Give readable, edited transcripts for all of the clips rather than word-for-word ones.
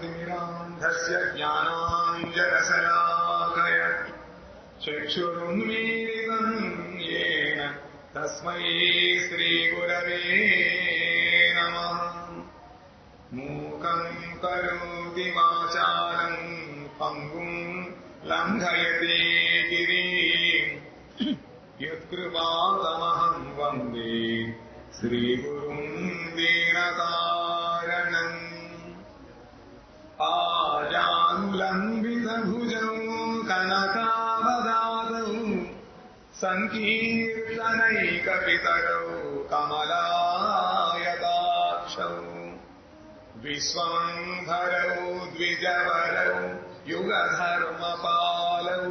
ज्ञानाञ्जनशलाकया चक्षुरुन्मीलितम् येन तस्मै श्रीगुरवे नमः। मूकम् करोति वाचालम् पङ्गुम् लङ्घयते गिरिम् यत्कृपातमहम् वन्दे श्रीगुरुम् दीनकारणम्। आजानुलम्बितभुजौ कनकावदातौ सङ्कीर्तनैकपितरौ कमलायताक्षौ विश्वम्भरौ द्विजवरौ युगधर्मपालौ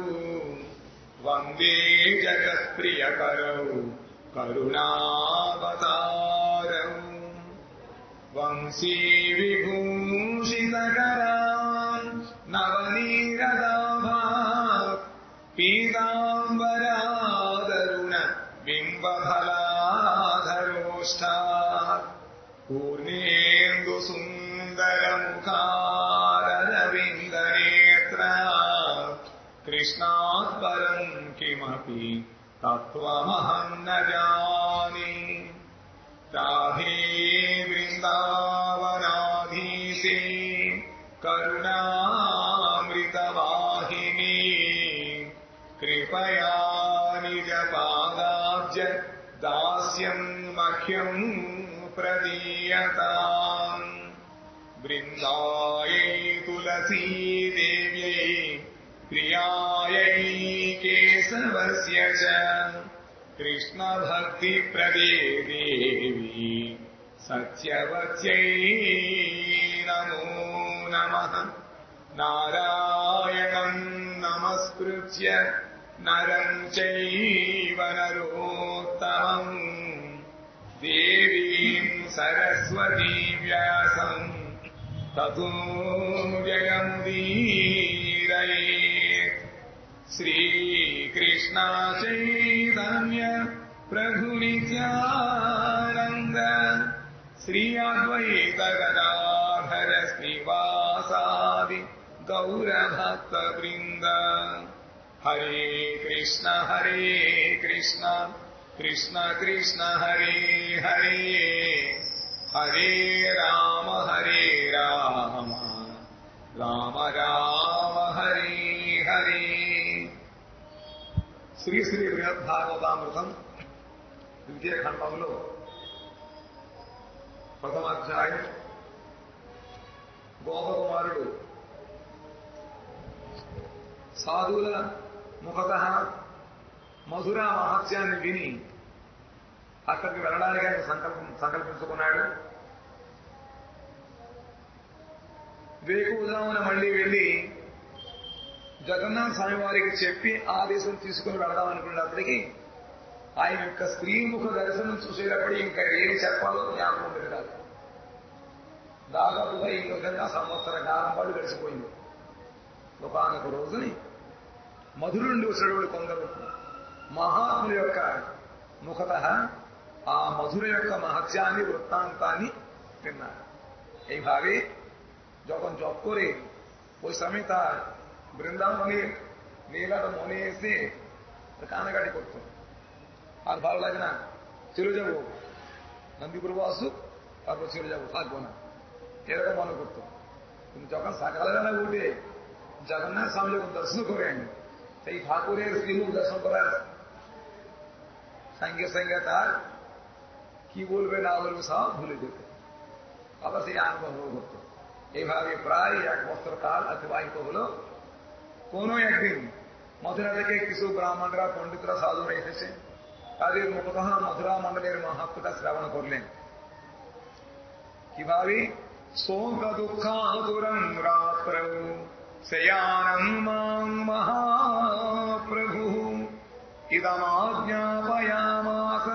वन्दे जगत्प्रियकरौ करुणावतारौ। वंशी विभूषितकरान् नवनीरदाभात् पीताम्बरादरुण बिम्बफलाधरोष्ठात् पूर्णेन्दुसुन्दरमुखारविन्दनेत्रात् कृष्णात् परम् किमपि तत्त्वमहम् न जाने। राधे वृन्दावनाधीशे करुणामृतवाहिनी कृपया निजपादाब्ज दास्यम् मह्यम् प्रदीयताम्। वृन्दायै तुलसी देव्यै प्रियायै केशवस्य च कृष्णभक्तिप्रदे देवी सत्यवत्यै नमो नमः। नारायणम् नमस्कृत्य नरम् चैव नरोत्तमम् देवीम् सरस्वतीम् व्यासम् ततो जयमुदीरयेत्। श्रीकृष्ण चैतन्य प्रभु नित्यानन्द श्री अद्वैत गदाधर श्रीवासादि गौरभक्तवृन्द। हरे कृष्ण कृष्ण कृष्ण हरे हरे हरे राम राम राम हरे हरे। శ్రీ శ్రీ బృహద్భాగవతామృతం ద్వితీయ ఖండంలో ప్రథమాధ్యాయం గోపకుమారుడు సాధువుల ముఖతః మధుర మహత్యాన్ని విని అక్కడికి వెళ్ళడానికి ఆయన సంకల్పించుకున్నాడు. వేకువజామున మళ్లీ వెళ్లి జగన్నాథ స్వామి వారికి చెప్పి ఆదేశం తీసుకుని వెళదాం అనుకున్నప్పటికీ ఆయన యొక్క స్త్రీముఖ దర్శనం చూసేటప్పుడు ఇంకా ఏమి చెప్పాలో జ్ఞాపకం ఉండేది కాదు. దాదాపుగా ఈ విధంగా సంవత్సర కాలం పాటు గడిచిపోయింది. ఒకనొక రోజుని మధుర నుండి వచ్చినటువంటి కొందరు మహాత్ముల యొక్క ముఖత ఆ మధుర యొక్క మహత్యాన్ని వృత్తాంతాన్ని విన్నారు। এইভাবে যখন জপ করে ওই সমেত বৃন্দাবনে নীলাটা মনে এসে কানাকাটি করত, আর ভালো লাগে না, চলে যাবো নন্দীপুর আসুক তারপর চলে যাবো, থাকবো না, এরকম মনে করত। কিন্তু যখন সকালবেলা উঠে জগন্নাথ স্বামী যখন দর্শন করেন, সেই ঠাকুরের শ্রীমুখ দর্শন করার সঙ্গে সঙ্গে তার কি বলবে না বলবে সব ভুলে যেত, আবার সেই আনন্দ করত। এইভাবে প্রায় 1 বছর কাল অতিবাহিত হলো। কোন একদিন মথুরা থেকে কিছু ব্রাহ্মণরা পণ্ডিতরা সাধুরা এসেছে, তাদের মুখতঃ মথুরা মণ্ডলের মাহাত্ম্যটা শ্রবণ করলেন। কিভাবে শোক দুঃখাতুরং রাত্রৌ শয়ানং মাং মহাপ্রভু ইদমাজ্ঞাপয়ামাস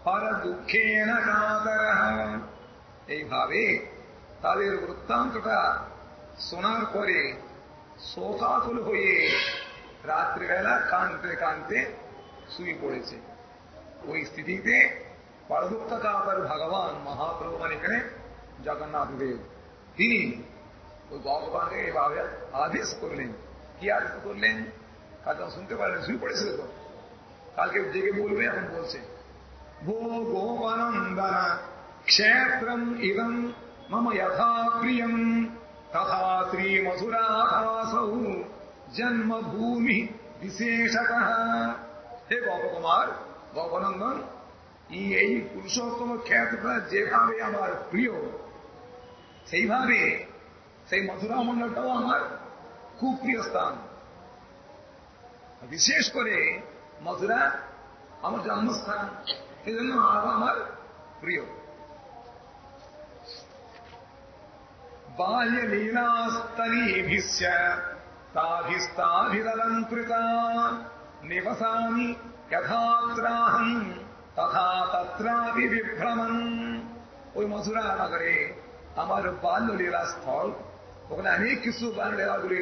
পর দুঃখেন কাতরঃ। এইভাবে তাদের বৃত্তান্তটা শোনার পরে শোকাকুল হয়ে রাত্রিবেলা কাঁদতে কাঁদতে শুয়ে পড়েছে। ওই স্থিতিতে পরদুঃখ কাতর ভগবান মহাপ্রভু মানে এখানে জগন্নাথ দেব, তিনি ওই ভগবান এইভাবে আদেশ করলেন। কি আদেশ করলেন? কালকে শুনতে পারলেন, শুয়ে পড়েছিল তো, কালকে জেগে বলবে, এখন বলছে, ভো গোপানন্দন ক্ষেত্রম ইদম মম যথা প্রিয়ম তথা শ্রী মথুরাসৌ জন্মভূমি বিশেষতঃ। হে গোপকুমার, গোপনন্দন, এই পুরুষোত্তম ক্ষেত্রটা যেভাবে আমার প্রিয়, সেইভাবে সেই মথুরা মন্ডলটাও আমার খুব প্রিয় স্থান। বিশেষ করে মথুরা আমার জন্মস্থান, সেই জন্য আমার প্রিয়। বাহ্য লীলাস্তনীভিশ্চ তাভিস্তাভিরলঙ্কৃতা নিবসামি যথাত্রাহং তথা তত্রাপি বিভ্রমণ। ওই মথুরা নগরে আমার বাল্য লীলা স্থল, ওখানে অনেক কিছু বাল্য লীলাগুলি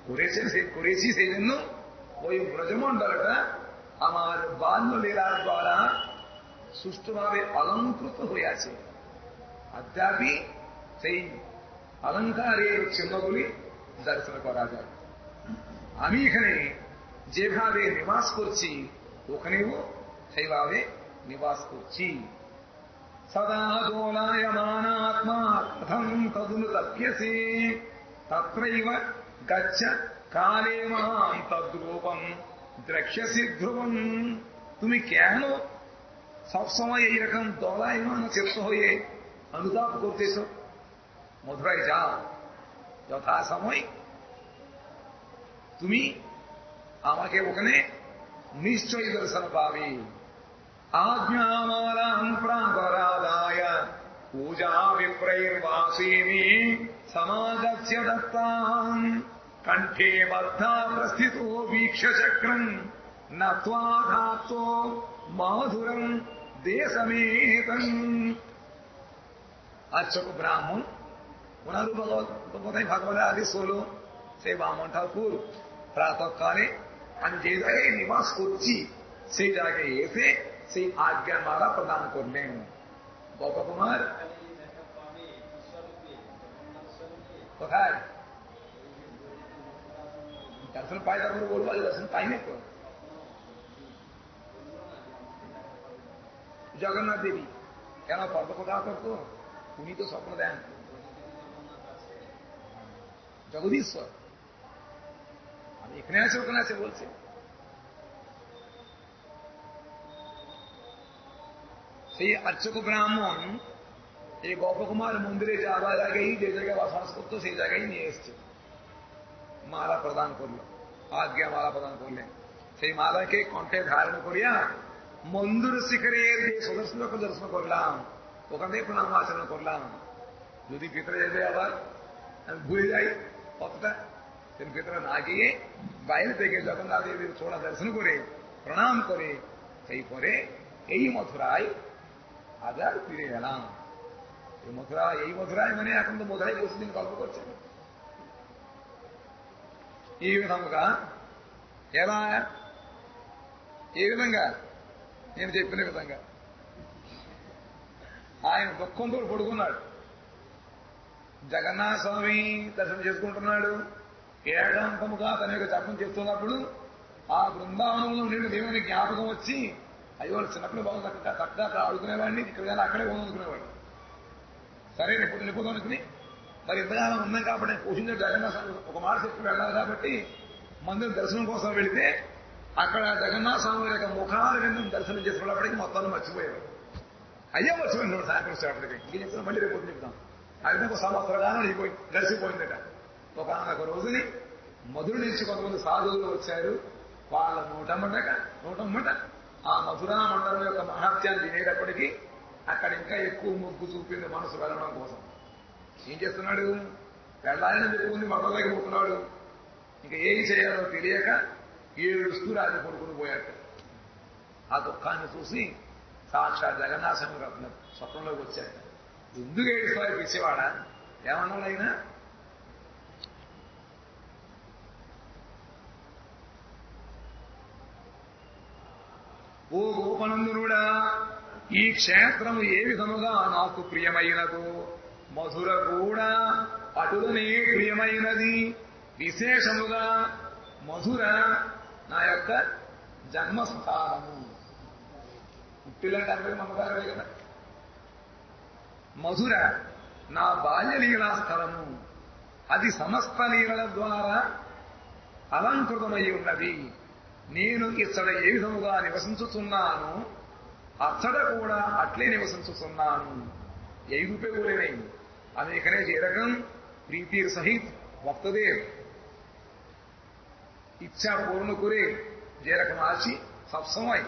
করেছি, সেই জন্য ওই ব্রজমণ্ডলটা আমার বাল্য লীলার দ্বারা সুষ্ঠুভাবে অলঙ্কৃত হয়ে আছে। অদ্যাপি সেই অলঙ্কারের চিহ্নগুলি দর্শন করা যায়। আমি এখানে যেভাবে নিবাস করছি, ওখানেও সেইভাবে নিবাস করছি। সদা দোলায়মানাত্মা কথং তদনুতপ্যসি তত্রৈব গচ্ছ কালে মাম তদ্রূপম দ্রক্ষ্যসি ধ্রুবম। তুমি কেন সবসময় এইরকম দোলায়মান চিত্ত হয়ে অনুতাপ করতেছ? মথুরায় যাও, যথা সময় তুমি আমাকে ওখানে নিশ্চয়ই দর্শন পাবে। आज्ञामालां प्रातरादाय पूजा विप्रैर्वासीनि समागत्य दत्ताम् कण्ठे बद्धा प्रस्थितो वीक्ष्य चक्रम् नत्वा धात्तो माधुरम् देशमेतम्। अर्चक ब्राह्मण ওনারও বোধহয় ভাগবত আদেশ হলো, সেই ব্রাহ্মণ ঠাকুর প্রাতঃকালে আমি যে জায়গায় নিবাস করছি সেই জায়গায় এসে সেই আজ্ঞা মালা প্রদান করলেন। গোপকুমার কোথায় দর্শন পাই? তারপরে বলবো দর্শন পাইনি তো। জগন্নাথ দেবী কেন পর্ব কথা করতো? উনি তো স্বপ্ন দেন। জগদীশ্বর আমি এখানে আছে ওখানে আছে বলছে। সেই আর্চক ব্রাহ্মণ এই গোপকুমার মন্দিরে যাবার আগেই যে জায়গায় বাস করতো সেই জায়গায় নিয়ে এসছে, মালা প্রদান করল, আজ্ঞা মালা প্রদান করলেন। সেই মালাকে কণ্ঠে ধারণ করিয়া মন্দির শিখরের যে সদস্যকে দর্শন করলাম, ওখান থেকে প্রণাম আচরণ করলাম। যদি ভিতরে যেতে আবার আমি ভুলে যাই কতটা, ভিতরে না গিয়ে বাইরে থেকে জগন্নাথ দেবীর ছোড়া দর্শন করে প্রণাম করে সেই পরে এই মথুরায় আবার ফিরে গেলাম। এই মথুরায় মানে এখন তো মথুরায় বসে గల్ప করছেন। ఈ విధముగా ఎలా? ఏ విధంగా? నేను చెప్పిన విధంగా ఆయన దుఃఖంతో పడుకున్నాడు. జగన్నాథ స్వామి దర్శనం చేసుకుంటున్నాడు. ఏకాంతముగా తన యొక్క జపం చేస్తున్నప్పుడు ఆ బృందావనంలో నేను దేవుని జ్ఞాపకం వచ్చి, అయ్యో చిన్నప్పుడు బాగుంది, చక్కగా ఆడుకునేవాడిని, ఇక్కడ అక్కడే పోనుకునేవాడు. సరే రేపు వెళ్ళిపోదాం అనుకుని, మరి ఇంతకాలం ఉన్నాం కాబట్టి పోషించే జగన్నాథ స్వామి ఒక మాట చెప్పి వెళ్ళాలి కాబట్టి మందిరం దర్శనం కోసం వెళితే అక్కడ జగన్నాథ స్వామి యొక్క ముఖాల విందం దర్శనం చేసుకున్నప్పటికీ మొత్తాన్ని మర్చిపోయాడు. అయ్యో మర్చిపోయినాడు. సాయంత్రం వచ్చేటప్పటికి ఇంక చెప్తున్నా, మళ్ళీ రేపు చెప్తాం. అయితే ఒక సంవత్సరకాలం గడిచిపోయిందట. ఒక రోజుని మధుర నుంచి కొంతమంది సాధువులు వచ్చారు. వాళ్ళ నూటమ్మట ఆ మధురా మండలం యొక్క మహాత్యాన్ని వినేటప్పటికీ అక్కడ ఇంకా ఎక్కువ మొగ్గు చూపింది మనసు వెళ్ళడం కోసం. ఏం చేస్తున్నాడు? వెళ్ళాలని చెప్పుకుంది, మండలానికి పోతున్నాడు. ఇంకా ఏం చేయాలో తెలియక ఏడుస్తూ రాజు కొడుకుని పోయాట. ఆ దుఃఖాన్ని చూసి సాక్షాత్ జగన్నాథ స్వామి స్వప్నంలోకి వచ్చాడు. ఎందుకు ఏడుస్తాడు పిచ్చివాడా? ఏమన్నాడు ఆయన? ఓ గోపనందునుడా, ఈ క్షేత్రము ఏ విధముగా నాకు ప్రియమైనదో మధుర కూడా అటులనే ప్రియమైనది విశేషముగా మధుర నా యొక్క జన్మస్థానము. పుట్టిలంటే అందరికీ మమకారమే కదా. మధుర నా బాల్యలీలా స్థలము, అది సమస్త లీలల ద్వారా అలంకృతమై ఉన్నది. నేను ఇచ్చట ఏ విధముగా నివసించుతున్నాను, అచ్చట కూడా అట్లే నివసించుతున్నాను. यही रूपे बोले नहीं अनेकने जे रकम प्रीतिर सहित वक्तदेव इच्छा पूर्ण करे जे रकम आची सब समय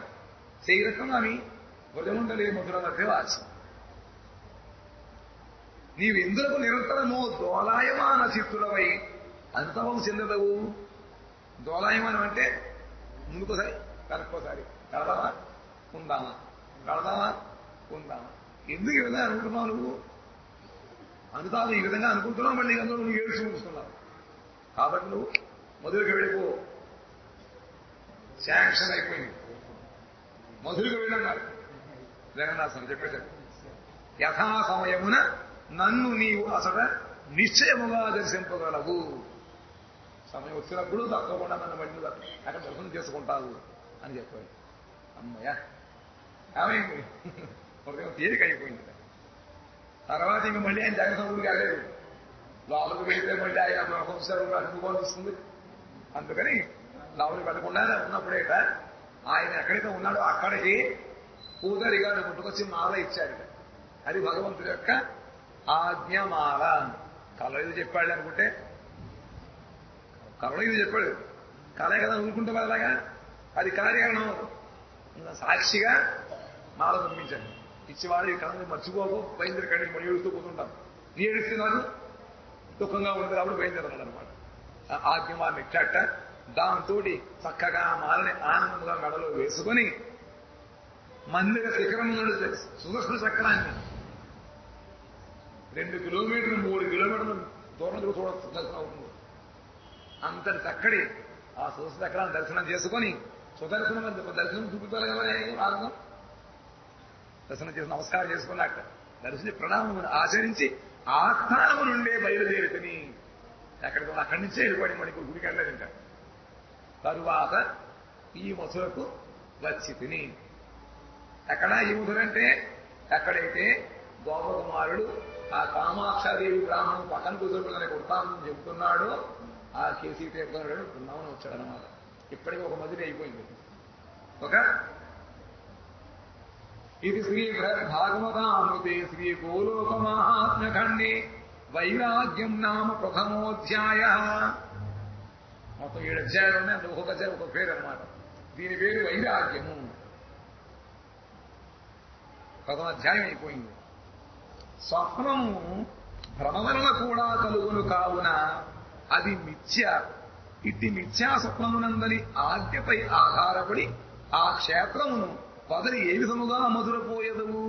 से रकम आम्ही व्रजमंडली मधुरा मध्ये वाची నీవెందుకు నిరంతరము దోలాయమాన చిత్తులవై అంతవం చెందదవు. దోలాయమానం అంటే ముందుకోసారి కనుక్కోసారి కడదామా ఉందామా, కడదామా ఉందామా. ఎందుకు ఈ విధంగా అనుకుంటున్నావు నువ్వు? అనుతాను ఈ విధంగా అనుకుంటున్నావు, మళ్ళీ అందులో నువ్వు ఏడుచు చూస్తున్నావు. కాబట్టి నువ్వు మధురకు వెళ్ళిపో. శాంక్షన్ అయిపోయింది, మధురకు వెళ్ళన్నారు జగన్నాథం చెప్పేశారు. యథా సమయమున నన్ను నీవు అసలు నిశ్చయముగా దర్శింపగలవు. సమయం వచ్చినప్పుడు తప్పకుండా నన్ను మళ్ళీ అక్కడ దర్శనం చేసుకుంటావు అని చెప్పాడు. అమ్మయ్య ఏమైంది, హృదయం తేలిక అయిపోయింది. తర్వాత ఇంక మళ్ళీ ఆయన జగన్ ఊరికి వెళ్ళలేదు. లోపలికి వెళ్తే మళ్ళీ ఆయన సంవత్సరం అనుభవం వస్తుంది. అందుకని లోపలికి వెళ్ళకుండా ఉన్నప్పుడేట ఆయన ఎక్కడైతే ఉన్నాడో అక్కడికి పూదరిగా పుట్టుకొచ్చి మాల ఇచ్చాడు. అది భగవంతుడి యొక్క ఆజ్ఞమాల. కళ ఇది చెప్పాడు అనుకుంటే కళ ఇది చెప్పాడు, కళే కదా ఊరుకుంటే అలాగా అది కార్యాలయం సాక్షిగా మాల పంపించాడు. ఇచ్చేవాడు ఈ కళని మర్చిపోకు, బయలుదేరి కడిగి మళ్ళీ ఏడుస్తూ పోతుంటాం. నీ ఏడుస్తున్నారు దుఃఖంగా ఉంది కాబట్టి బయలుదేరాడు అనమాట. ఆజ్ఞమాలను ఇచ్చాట. దాంతో చక్కగా మాలని ఆనందంగా మెడలో వేసుకొని మందిర శిఖరం సుదర్శన చక్రాన్ని 2 కిలోమీటర్లు 3 కిలోమీటర్ల దూరం చూడవచ్చు, దర్శనం అవుతుంది. అంతటి చక్కడి ఆ సుదర్శన చక్రాన్ని దర్శనం చేసుకొని సుదర్శనం దర్శనం చూపుతారు కదా మార్గం. దర్శనం చేసి నమస్కారం చేసుకున్నాక దర్శని ప్రణామం ఆచరించి ఆ స్థానము నుండే బయలుదేరితని అక్కడి నుంచే వెళ్ళిపడి మనకి గుడికి వెళ్ళలేదంట. తరువాత ఈ మధురకు వచ్చి తిని ఎక్కడ ఈ మధురంటే ఎక్కడైతే గోపకుమారుడు ఆ కామాక్షాదేవి బ్రాహ్మణం పక్కన కూర్చోబెట్టుకునే వృత్తాంతం చెబుతున్నాడో ఆ కేసీ తీర్థుడు బృందావనం వచ్చాడనమాట. ఇప్పటికీ ఒక మధుర అయిపోయింది. ఇది శ్రీ భాగవతామృతే శ్రీ గోలోక మహాత్మ్యఖండే వైరాగ్యం నామ ప్రథమోధ్యాయ. మొత్తం 7 అధ్యాయాలు ఉన్నాయి. అందులో ఒక్కొక్క అధ్యాయం ఒక పేరు అనమాట. దీని పేరు వైరాగ్యము. ప్రథమ అధ్యాయం అయిపోయింది. స్వప్నము భ్రమ వలన కూడా కలుగును కావున అది మిథ్య. ఇట్టి మిథ్యా స్వప్నమునందని ఆజ్ఞపై ఆధారపడి ఆ క్షేత్రమును పదరి ఏ విధముగా మధురపోయేదవు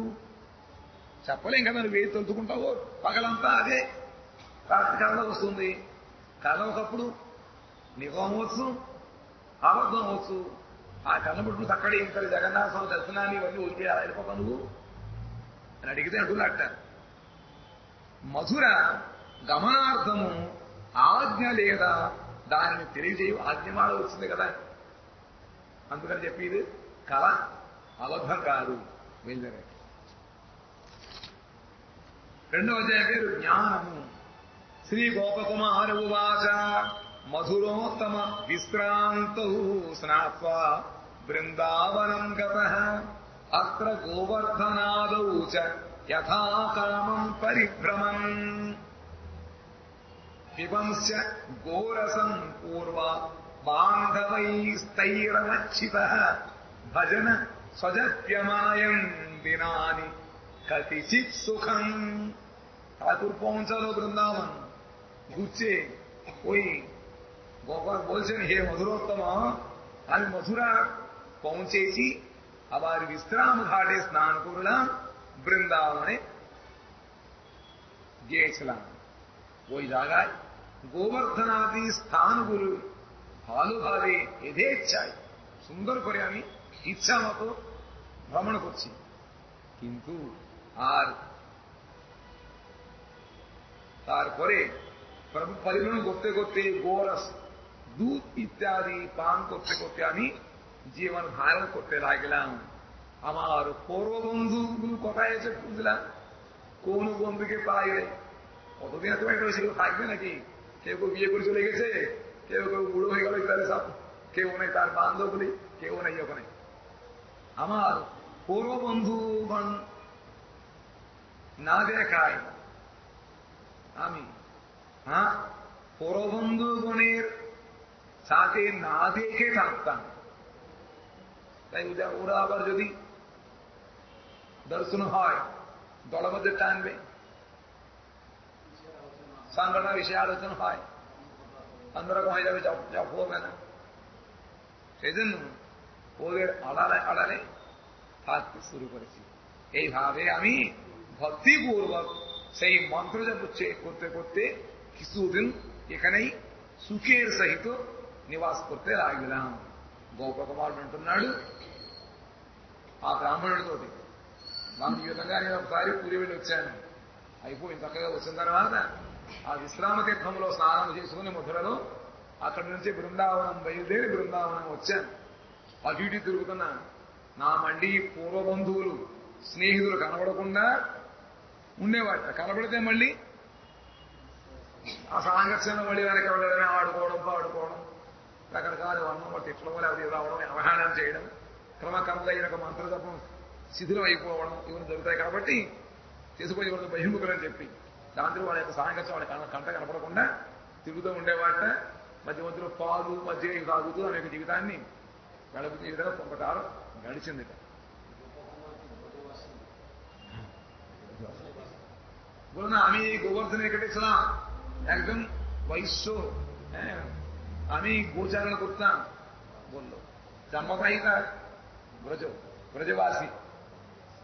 చెప్పలేం కదా. నువ్వు ఏది తెలుసుకుంటావో పగలంతా అదే రాత్రి కళ వస్తుంది. కళ ఒకప్పుడు నిజం అవ్వచ్చు, అబద్ధం అవ్వచ్చు. ఆ కళ్ళ పుట్టుకు అక్కడే ఇంత జగన్నాథ స్వామి దర్శనాన్ని ఇవన్నీ వదిలి అలా వెళ్ళిపోతా నువ్వు అని అడిగితే అంటున్నట్ట. మధుర గమనార్థము ఆజ్ఞ లేదా దానిని తెలియజేయు ఆజ్ఞమాల వచ్చింది కదా. అందుకని చెప్పి ఇది కళ అబద్ధం కాదు. బయలుదేరే 2వ అధ్యాయం పేరు జ్ఞానము. శ్రీ గోపకుమార ఉవాచ మధురోత్తమ విశ్రాంతౌ స్నాత్వా బృందావనం గతః అత్ర గోవర్ధనాదౌ చ యథాకామం పరిభ్రమన్ పిబంస్య గోరసం పూర్వా బాంధవైస్తైరవచ్చితః భజన స్వజప్యమాయం దినాని కతిచిత్ సుఖం. ठाकुर पहुंचा लो वृंदावन गुच्चे कोई गोपाल बोलছে हे मधुरोत्तम আমি মথুরা পৌঁছেছি, আবার বিশ্রাম ঘাটে স্নান করলাম, বৃন্দাবনে গিয়েছিলাম। ওই জায়গায় গোবর্ধনাদি স্থানগুলো ভালোভাবে যথেচ্ছায় সুন্দর করে আমি ইচ্ছা মতো ভ্রমণ করছি। কিন্তু আর তারপরে প্রভু পরিভ্রমণ করতে করতে গোরস দুধ ইত্যাদি পান করতে করতে আমি জীবন ধারণ করতে লাগলাম। আমার পৌর বন্ধুগুলো কোথায় এসে বুঝলাম, কোন বন্ধুকে পাই রে, কতদিন এত একটা হয়েছিল, থাকবে নাকি? কেউ কেউ বিয়ে করে চলে গেছে, কেউ কেউ বুড়ো হয়ে গেল, তাহলে সব কেউ নেই, তার বান্ধবগুলি কেউ নেই ওখানে। আমার পৌর বন্ধুগণ না দেখায় আমি পৌরবন্ধুগণের সাথে না দেখে থাকতাম। তাই ওরা আবার যদি দর্শন হয় দলের মধ্যে টানবে, সংগঠন বিষয়ে আলোচনা হয়, অন্যরকম হয়ে যাবে, জব হবে না। সেই জন্য ওদের আড়ালে আড়ালে থাকতে শুরু করেছি। এইভাবে আমি ভক্তিপূর্বক সেই মন্ত্র জপ করতে করতে কিছুদিন এখানেই సుఖేర్ సహిత నివాస করতে লাগলাম। గోపకుమార్ అంటున్నాడు ఆ బ్రాహ్మణుడితోటి, నాకు ఈ విధంగా నేను ఒకసారి పూరి వెళ్ళి వచ్చాను, అయిపోయింది. చక్కగా వచ్చిన తర్వాత ఆ విశ్రామ తీర్థంలో స్నానం చేసుకుని మధురలో అక్కడి నుంచి బృందావనం బయలుదేరి బృందావనం వచ్చాను. అటు ఇటు తిరుగుతున్నా. నా మళ్ళీ పూర్వబంధువులు స్నేహితులు కనబడకుండా ఉండేవాట. కనబడితే మళ్ళీ ఆ సాంగత్యంలో మళ్ళీ వెనక వెళ్ళడమే, ఆడుకోవడం పాడుకోవడం, రకరకాల వర్ణం తిట్టడం, లేకపోతే రావడం, అవహేళన చేయడం, క్రమక్రమంగా ఈయన మంత్రజపం శిథిలం అయిపోవడం ఇవన్నీ జరుగుతాయి. కాబట్టి చేసుకొని ఇవన్నీ బహిర్ముఖులని చెప్పి దాంట్లో వాళ్ళ యొక్క సాంగత్యం వాళ్ళ కంట కనపడకుండా తిరుగుతూ ఉండేవాట. మధ్య మధ్యలో పాలు మధ్య తాగుతూ ఆమె యొక్క జీవితాన్ని గడుపుతూ ఈ విధంగా కొంతకాలం గడిచింది. বলো না, আমি গোবর্ধনে কেটেছিলাম, একদম বৈশ্য, আমি গোচারণ করতাম। বললো জন্মদায়ী তার ব্রজবাসী,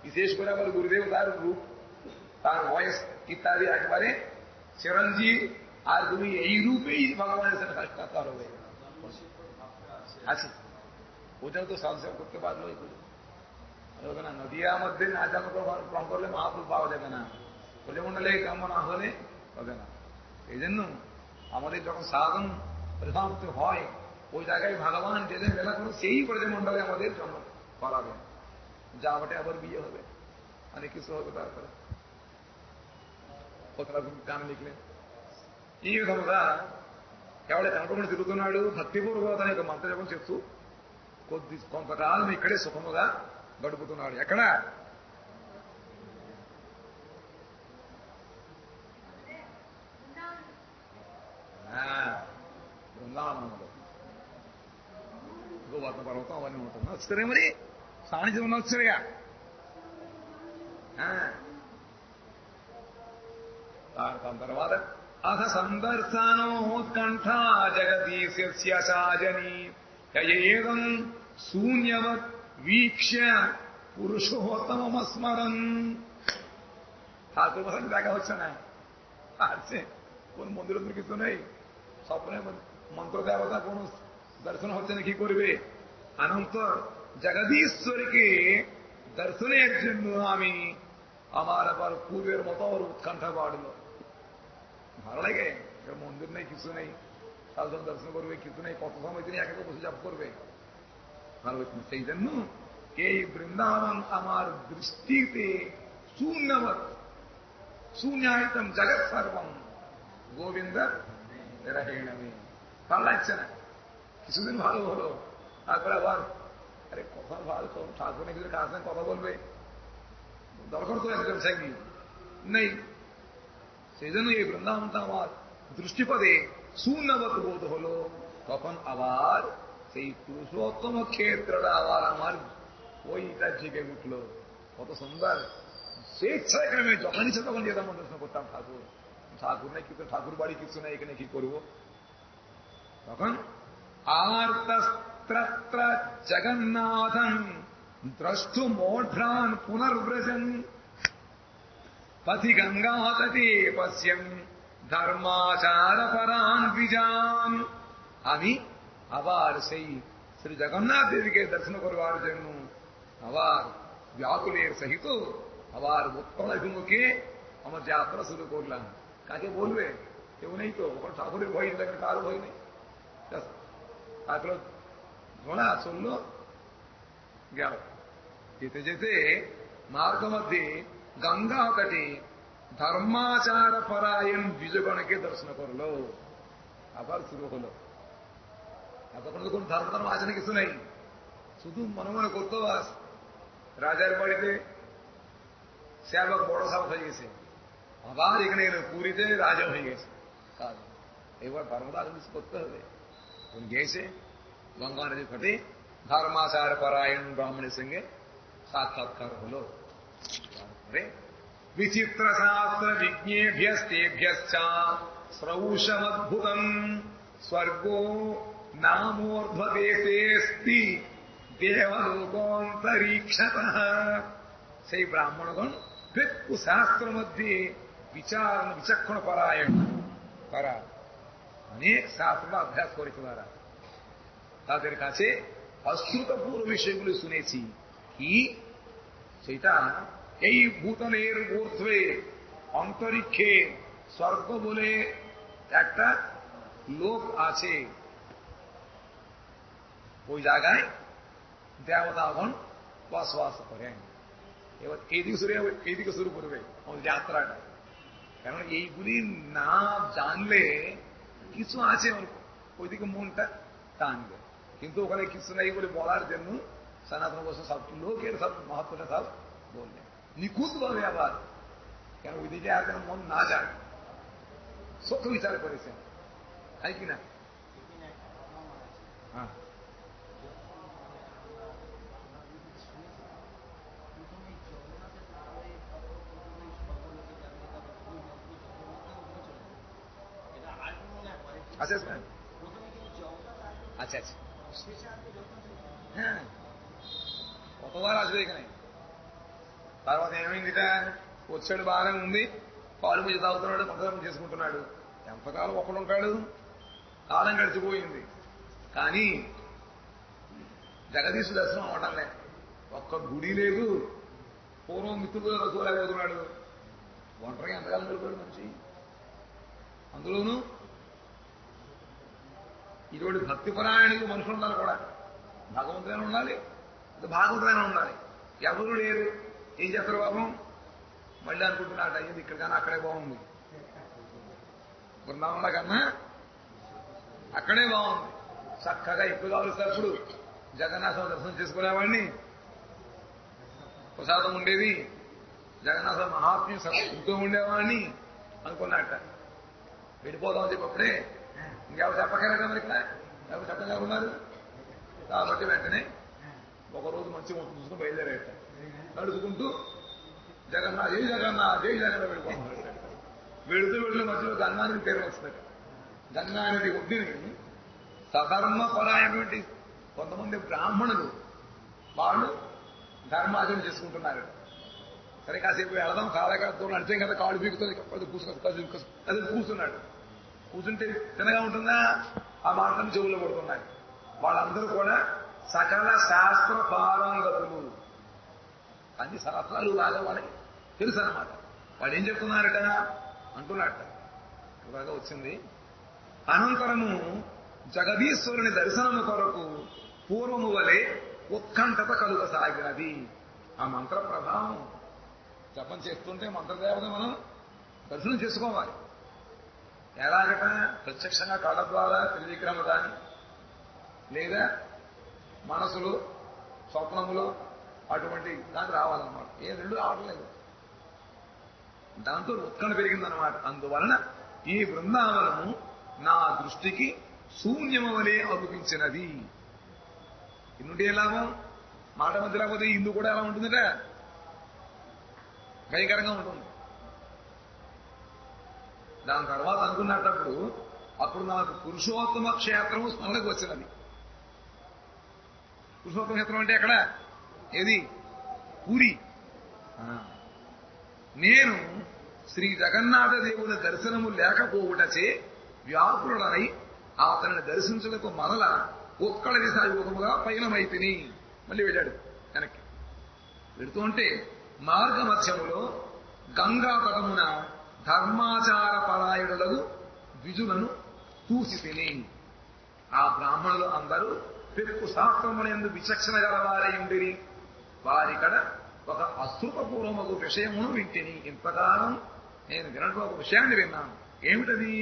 বিশেষ করে আবার গুরুদেব তার রূপ, তার বয়স ইত্যাদি একবারে চিরঞ্জীব। আর তুমি এই রূপেই ভগবানের সাথে সাক্ষাৎকার হবে। আচ্ছা, ওটা তো সংসার করতে পারলো হবে না। নদিয়ার মধ্যে না জানো তো প্রণ করলে মহাপ্রভু পাওয়া যাবে না, ব্রজমন্ডলে কাম্য না হলে হবে না। এই জন্য আমাদের যখন সাধন প্রধানত হয়, ওই জায়গায় ভগবান যেদিন বেলা করে সেই ব্রজমন্ডলে আমাদের জন্ম করাবে। যা বটে আবার বিয়ে হবে, অনেক কিছু হবে, তারপরে গান লিখলেন ఈ విధముగా ఎవడ కనపడి తిరుగుతున్నాడు. భక్తిపూర్వక తన యొక్క మంత్ర జపం చెప్తూ కొంతకాలం ఇక్కడే సుఖముగా గడుపుతున్నాడు. ఎక్కడ? బృందావనంలో. గోవర్ధన పర్వతం అవన్నీ ఉంటుంది. వచ్చారే మరి సాన్నిధ్యం ఉన్న వచ్చారుగా. దాని తర్వాత అథ సందర్శనోత్కంఠా జగదీశస్య సాజనీ యయేదం శూన్యవత్ వీక్ష్య পুরুষোত্তমস্মরণ। ঠাকুর মশাই দেখা হচ্ছে না, আসছে কোন মন্দির কিছু নেই, স্বপ্নে মন্ত্র দেবতা কোন দর্শন হচ্ছে না, কি করবে? অনন্তর জগদীশ্বরকে দর্শনের জন্য আমি আমার আবার পূর্বের মতো উৎকণ্ঠা বাড়ল। ভালো লাগে, মন্দির নেই, কিছু নেই, সাধন দর্শন করবে, কিছু নেই, কত সময় তিনি একে বসে জপ করবে, ভালো হচ্ছে না। সেই জন্য এই বৃন্দাবন আমার দৃষ্টিতে শূন্যবৎ, শূন্যায়তম জগৎ সর্বম গোবিন্দ রাহিণামি। ভালো লাগছে না, কিছুদিন ভালো হলো, তারপরে আবার আরে কথা ভালো, ঠাকুর নাকি কার সঙ্গে কথা বলবে, দরকার তো একজন সঙ্গী নেই। সেই জন্য এই বৃন্দাবনটা আমার দৃষ্টিপদে শূন্যবৎ বোধ হলো। তখন আবার সেই পুরুষোত্তম ক্ষেত্রটা আবার আমার ওইটা জেগে উঠলো। কত সুন্দর! স্বেচ্ছায় আমি যখন ইচ্ছা তখন যেতাম দর্শন করতাম ঠাকুর। ঠাকুর নেই, কিন্তু ঠাকুর বাড়ি কিছু নেই, এখানে কি করবো? তখন আর্তস্ত্র জগন্নাথং দ্রষ্টু মোঢ্রান পুনর্ব্রজন পথি গঙ্গা তটে পশ্যম ধর্মাচার পরান বিজান। আমি আবার সেই শ্রী জগন্নাথ দেবীকে দর্শন করবার জন্য আবার ব্যাকুলের সহিত আবার উত্তরাভিমুখে আমার যাত্রা শুরু করলাম। কাকে বলবে? એવું નહીં તો પણ ઠાકોર હોય એટલે કારું હોય નહીં. આટલો ઘણા સોલ્લો ગયો. જેતે જેતે మార్గ మధ్య గంగా తటి ধর্মাচার পরায়ণ দ্বিজগণকে দর্শন করলো. আবার শুরু হলো। এতক্ষণ তো কোন ধর্ম ধর্ম আছে না, কিছু নেই, শুধু মনে মনে করতো বাস। রাজার বাড়িতে সেবক বড় সাহেব হয়ে গেছে, আবার এখানে পুরীতে রাজা হয়ে গেছে। এবার ধর্মটা কিছু করতে হবে। গিয়েছে গঙ্গা নদীর ঘাটে ধর্মাচার পরায়ণ ব্রাহ্মণের সঙ্গে সাক্ষাৎকার হলো। তারপরে বিচিত্র শাস্ত্র বিজ্ঞেভ্যস্তেভ্যশ্চ শ্রৌষমদ্ভুতম স্বর্গো নামোর্ধ্বদেশেস্তি দেবলোকান্তরীক্ষতঃ। সেই ব্রাহ্মণগণ বেদু শাস্ত্র মধ্যে বিচারণ বিচক্ষণ পরায়ণ, তারা অনেক শাস্ত্র অভ্যাস করেছে। তারা তাদের কাছে অশ্রুতপূর্ব বিষয়গুলি শুনেছি। কি সেটা? এই ভূতলের ঊর্ধ্বে অন্তরিক্ষে স্বর্গ বলে একটা লোক আছে। ওই জায়গায় দেবতাগণ বসবাস করেন। এবার এইদিকে শুরু করবে আমাদের যাত্রাটা। কারণ এইগুলি না জানলে কিছু আছে ওইদিকে মনটা টানবে, কিন্তু ওখানে কিছু নাই বলে বলার জন্য সনাতন বসে সব লোকের সব মহাত্মটা সব বললেন নিখুঁত ভাবে। আবার কেন ওইদিকে আর কেন মন না যায়, সত্য বিচার করেছেন, তাই কিনা? হ্যাঁ, আচ্ছা আচ্ছা আচ্ছা, হ্যাঁ, কতবার আসবে ఎక్కనే. తర్వాత ఏమైందిట, వచ్చాడు బాగానే ఉంది, పాలు మీద తాగుతున్నాడు, మంత్రం చేసుకుంటున్నాడు. ఎంతకాలం ఒకడుంటాడు? కాలం గడిచిపోయింది. కానీ జగదీశు దర్శనం అవడంలే. ఒక్క గుడి లేదు. పూర్వం మిత్రులు రసూలేకపోతున్నాడు. ఒంటరిగా ఎంతకాలం గడిపాడు మనిషి. అందులోనూ ఇటువంటి భక్తిపరాయణకు మనుషులు ఉండాలి కూడా. భగవంతుడైనా ఉండాలి, భాగవతుడైనా ఉండాలి. ఎవరు లేరు. ఏం చేస్తారు పాపం? మళ్ళీ అనుకుంటున్నాడు, అయ్యింది ఇక్కడ కన్నా అక్కడే బాగుంది, బృందావనంలో కన్నా అక్కడే బాగుంది. చక్కగా ఎప్పుడు కావలసినప్పుడు జగన్నాథ దర్శనం చేసుకునేవాడిని, ప్రసాదం ఉండేది, జగన్నాథ మహాత్మ్యం ఇంటూ ఉండేవాడిని అనుకున్నట్ట. వెళ్ళిపోదామని చెప్పప్పుడే ఇంకెవరు చెప్పగలరా? మరి ఇక్కడ ఎవరు చెప్పగలరు ఉన్నారు? కాబట్టి వెంటనే ఒకరోజు మంచి మొత్తం చూసుకుని బయలుదేరేట. నడుచుకుంటూ జగన్నాథ్ జై జగన్నాథ్ జై జగన్నాథ్ వెళ్ళిపోతున్నాడు. వెళుతూ వెళ్ళిన మధ్యలో గంగానది పేరు వస్తుంది. గంగానది ఒడ్డుని సధర్మపరాయణటువంటి కొంతమంది బ్రాహ్మణులు వాళ్ళు ధర్మాచరణ చేసుకుంటున్నారు. సరే కాసేపు వెళదాం, కాలకాలతో నడిచే కదా, కాళ్ళు పీకుతుంది, అది కూర్చున్నాడు. కూర్చుంటే తినగా ఉంటుందా? ఆ మాటలను చెవుల్లో పడుతున్నాయి. వాళ్ళందరూ కూడా సకల శాస్త్ర పారంగతులు, అన్ని శాస్త్రాలు లాగా వాళ్ళకి తెలుసు అన్నమాట. వాళ్ళు ఏం చెప్తున్నారట అంటున్నట్ట. ఇలాగా వచ్చింది. అనంతరము జగదీశ్వరుని దర్శనము కొరకు పూర్వము వలె ఉత్కంఠత కలుగసాగినది. ఆ మంత్ర ప్రభావం జపం చేస్తుంటే మంత్రదేవత మనం దర్శనం చేసుకోవాలి. ఎలాగట? ప్రత్యక్షంగా కళ్ళ ద్వారా త్రివిక్రమ దాని, లేదా మనసులో స్వప్నములో అటువంటి దానికి రావాలన్నమాట. ఏ రెండు ఆడలేదు. దాంతో ఉత్కంఠ పెరిగిందన్నమాట. అందువలన ఈ బృందావనము నా దృష్టికి శూన్యము వలె అనిపించినది. ఇన్నుంటే లాభం? మాట మధ్య లేకపోతే ఇల్లు కూడా ఎలా ఉంటుందట? భయంకరంగా ఉంటుంది. దాని తర్వాత అనుకున్నప్పుడు అప్పుడు నాకు పురుషోత్తమ క్షేత్రము స్మరణకు వచ్చినది. పురుషోత్తమ క్షేత్రం అంటే ఎక్కడ? ఏది? పూరి. నేను శ్రీ జగన్నాథ దేవుని దర్శనము లేకపోవుటచే వ్యాకులుడనై అతనిని దర్శించుటకు మొదల ఉత్కళ విసాయుగముగా పయనమైతిని. మళ్ళీ వెళ్ళాడు వెనక్కి. వెళుతూ ఉంటే మార్గ మధ్యములో గంగా తటమున ధర్మాచార పరాయణులకు ద్విజులను చూసి తిని. ఆ బ్రాహ్మణులు అందరూ పెక్కు శాస్త్రములందు విచక్షణ గలవారై ఉండిరి. వారికడ ఒక అశ్రుతపూర్వమగు విషయమును వింటిని. ఇంతకాలం నేను వినడం ఒక విషయాన్ని విన్నాను. ఏమిటది?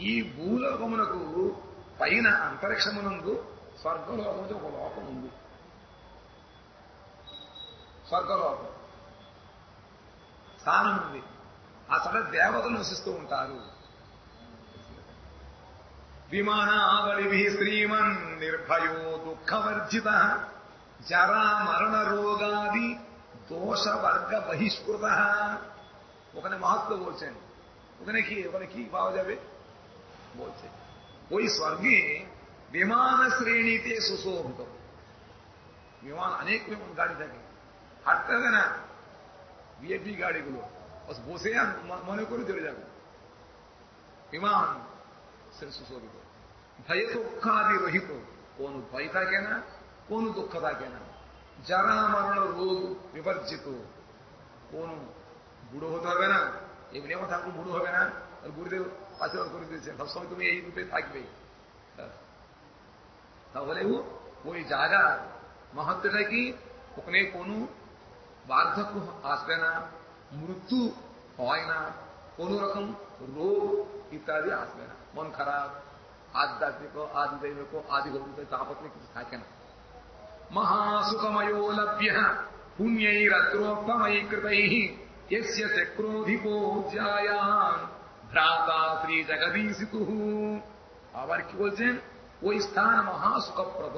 ఈ భూలోకమునకు పైన అంతరిక్షమునందు స్వర్గలోకము ఒక లోకం ఉంది. స్వర్గలోకం స్థానం ఉంది. అక్కడ దేవతలు నివసిస్తూ ఉంటారు. విమానావళి శ్రీమన్ నిర్భయో దుఃఖవర్జిత జరా మరణ రోగాది దోష వర్గ బహిష్కృత. ওখানে মাহাত্ম বলছেন, ওখানে কি পাওয়া যাবে বলছে ওই স্বর্গে বিমান শ্রেণীতে সুশোভিত। বিমান অনেক গাড়ি থাকে, হাঁটতে হবে না, ভিআইপি গাড়িগুলো বসে মনে করে চলে যাবে। বিমান সুশোভিত, ভয়ে দুঃখাদি রহিত, কোন ভয় থাকে না, কোন দুঃখ থাকে না। যারা মরণ রোগ বিবর্জিত, কোন বুড়ো হতে হবে না। এমনি আমার ঠাকুর বুড়ো হবে না, গুরুদেব আশীর্বাদ করে দিয়েছেন সবসময় তুমি এই রূপে থাকবে। তাহলে ওই জায়গা মাহাত্ম্যটা কি, ওখানে কোনো বার্ধক্য আসবে না, মৃত্যু হয় না, কোন রকম রোগ ইত্যাদি আসবে না, মন খারাপ, আধ্যাত্মিক আদি দৈবিক আদি ভৌতিক তাপত্রে কিছু থাকে না। মহাসুখময়ো লভ্য পুণ্যৈরত্রোত্তমৈকৃতৈঃ यस्य चक्रोधिपो ज्यायान भ्राता श्री जगदीशितुः। আবার কি বলছেন? ওই স্থান মহাসুখপ্রদ,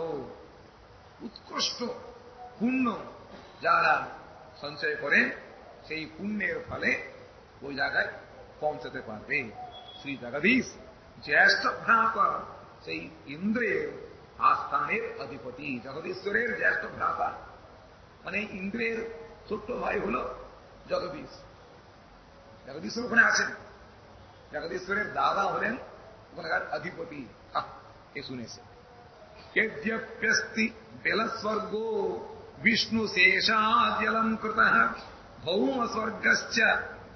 উৎকৃষ্ট পুণ্য যারা সঞ্চয় করে সেই পুণ্যের ফলে ওই জায়গায় পৌঁছতে পারবে। শ্রী জগদীশ জ্যেষ্ঠ ভ্রাতা, সেই ইন্দ্রের আস্থানের অধিপতি, জগদীশ্বরের জ্যেষ্ঠ ভ্রাতা, মানে ইন্দ্রের ছোট্ট ভাই হল জগদীশ। জগদীশ্বর ওখানে আছেন, জগদীশ্বরের দাদা হলেন ওখানকার অধিপতি। এ শুনেছে यद्यप्यस्ति बेलस्वर्गो विष्णु शेषाद्यलंकृतः भौम स्वर्गश्च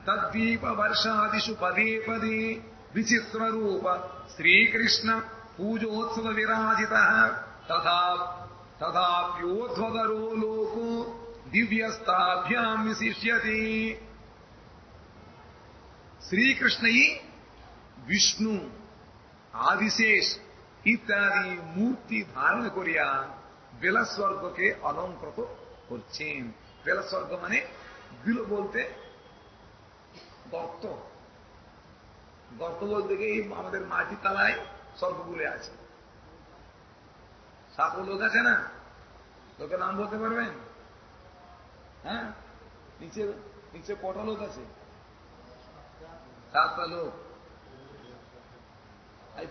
तद्वीप वर्षादिषु पदे पदे विचित्र रूप श्रीकृष्ण पूजोत्सव विराजितः तथाप्योध्वगरो लोको दिव्यस्ताभ्यां विशिष्यते। श्रीकृष्ण ही विष्णु आदिशेष ইত্যাদি মূর্তি ধারণ করিয়া বেলাস্বর্গকে অলঙ্কৃত করছেন। বেলাস্বর্গ মানে বিল বলতে গর্ত, গর্ত বলতে গিয়ে আমাদের মাটি তলায় স্বর্গগুলো আছে। সাপো লোক আছে না, লোকের নাম বলতে পারবেন? হ্যাঁ, নিচে নিচে কটা লোক আছে? 7টা লোক।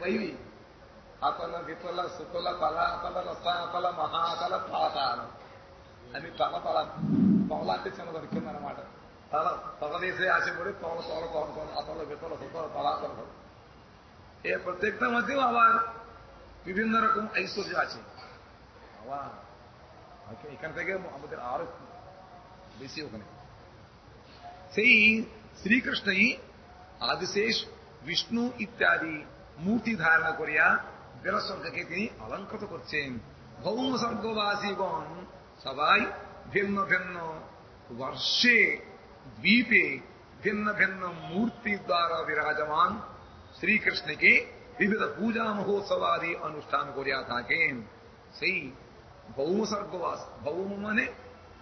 পাইবি అతల వితల సుతల తల అతల రసాతల మహాతల పాతాల అని తల తల తల అంటే చిన్న దొరికింది అనమాట. తల తలదేసే ఆశపడి తోల తోల తోల అతల వితల సుతల తలాతల এ প্রত্যেকটার মধ্যেও আবার বিভিন্ন রকম ঐশ্বর্য আছে। আবার এখান থেকে আমাদের আরো বেশি ওখানে। সেই শ্রীকৃষ্ণই আদিশেষ বিষ্ণু ইত্যাদি মূর্তি ধারণা করিয়া বেলাস্বর্গকে তিনি অলঙ্কৃত করছেন। ভৌম স্বর্গবাসীগণ সবাই ভিন্ন ভিন্ন বর্ষে দ্বীপে ভিন্ন ভিন্ন মূর্তি দ্বারা বিরাজমান শ্রীকৃষ্ণকে বিবিধ পূজা মহোৎসবাদি অনুষ্ঠান করিয়া থাকেন। সেই ভৌম স্বর্গবাস, ভৌম মানে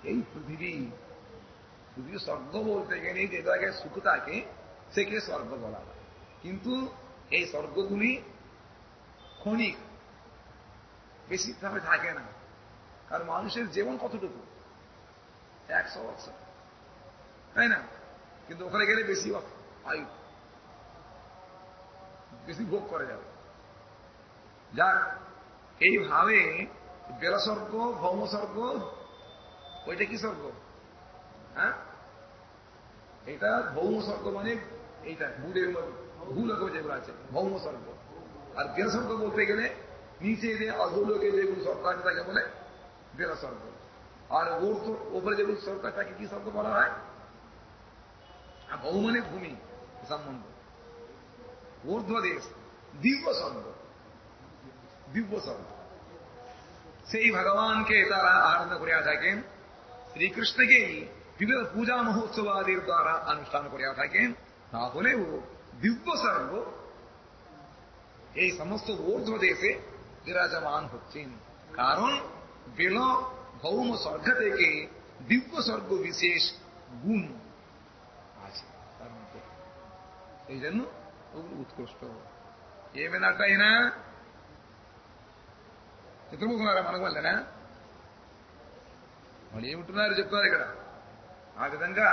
এই পৃথিবী, পৃথিবী স্বর্গ বলতে গেলে যে জায়গায় সুখ থাকে সেকে স্বর্গ বলা হয়। কিন্তু এই স্বর্গগুলি ক্ষণিক, বেশি ভাবে থাকে না। কারণ মানুষের জীবন কতটুকু, 100 বছর, তাই না? কিন্তু ওখানে গেলে বেশি আয়ু, বেশি ভোগ করা যাবে। যাক, এইভাবে বেলাস্বর্গ, ভৌমস্বর্গ, ওইটা কি স্বর্গ? হ্যাঁ, এটা ভৌমস্বর্গ মানে এইটা ভূদের ভূলোক যেগুলো আছে ভৌমস্বর্গ। আর বেলাস্বর্গ বলতে গেলে নিচে যে অধোলোকে যেগুলো স্বর্গ আছে তাকে বলে বেলাস্বর্গ। আর ওপরে যেগুলো স্বর্গ তাকে কি স্বর্গ বলা হয়? ভৌ মানে ভূমি সম্বন্ধ। ऊर्ध्वदेश दिव्य स्वर्ग, दिव्य स्वर्ग से ही भगवान के तारा आनंद कर श्री कृष्ण के विविध पूजा महोत्सवादि द्वारा अनुष्ठान कर दिव्य स्वर्ग এই সমস্ত ঊর্ধ্ব দেশে বিরাজমান হচ্ছেন। কারণ বেল ভৌম স্বর্গ থেকে দিব্য স্বর্গ বিশেষ গুণ আছে তার মধ্যে, এই জন্য ওগুলো ఉత్కృষ্ট। ఏమైనట్టయినా చిత్రముఖులారా మనకు వల్లనా వాళ్ళు ఏమింటున్నారు చెప్తారు ఇక్కడ. ఆ విధంగా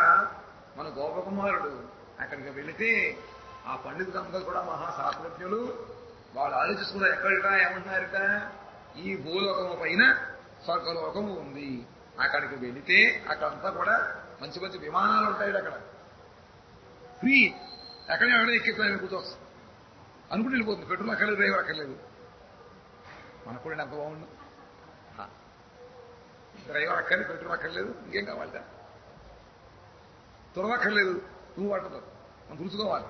మన గోపకుమారుడు అక్కడికి వెళితే ఆ పండితులందరూ కూడా మహాశాస్త్రజ్ఞులు వాళ్ళు ఆలోచిస్తున్నారు ఎక్కడిట ఏమంటున్నారట, ఈ భూలోకము పైన స్వర్గలోకము ఉంది, అక్కడికి వెళితే అక్కడంతా కూడా మంచి మంచి విమానాలు ఉంటాయి, అక్కడ ఫ్రీ, ఎక్కడే ఎక్కిస్తాను కూర్చోవచ్చు అనుకుంటూ వెళ్ళిపోతుంది. పెట్రోల్ అక్కర్లేదు, డ్రైవర్ అక్కర్లేదు. మనకు కూడా ఎంత బాగుండు, డ్రైవర్ అక్కర్లేదు, పెట్రోల్ అక్కర్లేదు, ఇంకేం కావాలి, త్వరక్కర్లేదు, నువ్వు పట్టదు, మనం తుడుచుకోవాలి.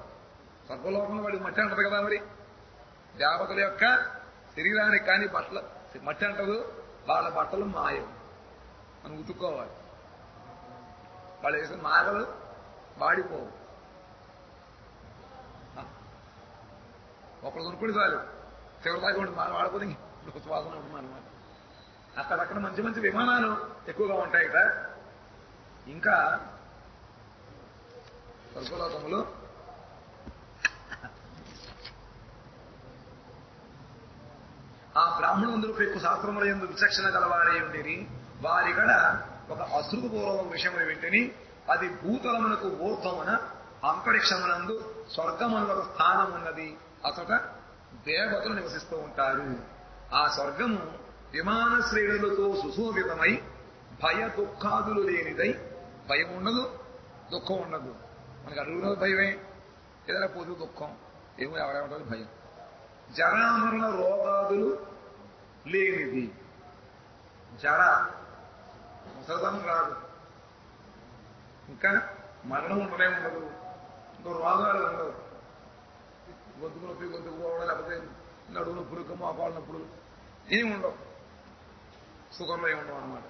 స్వర్గలోకంలో వాడికి మట్టి అంటది కదా, మరి దేవతల యొక్క శరీరానికి కానీ బట్టలు మట్టి అంటదు, వాళ్ళ బట్టలు మాయం, మనం ఉతుక్కోవాలి. వాళ్ళు వేసిన మాగలు వాడిపోవు, ఒకళ్ళు కొనుక్కుంటే చాలు, చివరిదాకా ఉంటుంది, మనం వాడిపోతే వాసన ఉంటుంది అనమాట. అక్కడక్కడ మంచి మంచి విమానాలు ఎక్కువగా ఉంటాయి కదా. ఇంకా స్వర్గలోకంలో ఆ బ్రాహ్మణులందరూ ఎక్కువ శాస్త్రముల యందు విచక్షణ గలవారై ఉండేది. వారికడ ఒక అశ్రుతపూర్వక విషయం ఏమిటని, అది భూతలమునకు ఊర్ధ్వమున అంతరిక్షమునందు స్వర్గమునకు స్థానం ఉన్నది, అతట దేవతలు నివసిస్తూ ఉంటారు. ఆ స్వర్గము విమాన శ్రేణులతో సుశోభితమై భయ దుఃఖాదులు లేనిదై, భయం ఉండదు, దుఃఖం ఉండదు. మనకు అడుగున్నది భయమే, ఏదైనా పోదు దుఃఖం, ఏమో ఎవరేమంటారు భయం. జరామరణ రోగాదులు లేనిది, జర ముసలితనం రాదు, ఇంకా మరణం ఉండనే ఉండదు, ఇంకో రోగాలు ఉండవు, గొంతు నొప్పి, గొంతుకు పోవడం, లేకపోతే నడువు నొప్పులు, మోకాళ్ళ నొప్పులు ఏమి ఉండవు, సుఖంలో ఏమి ఉండవు అనమాట.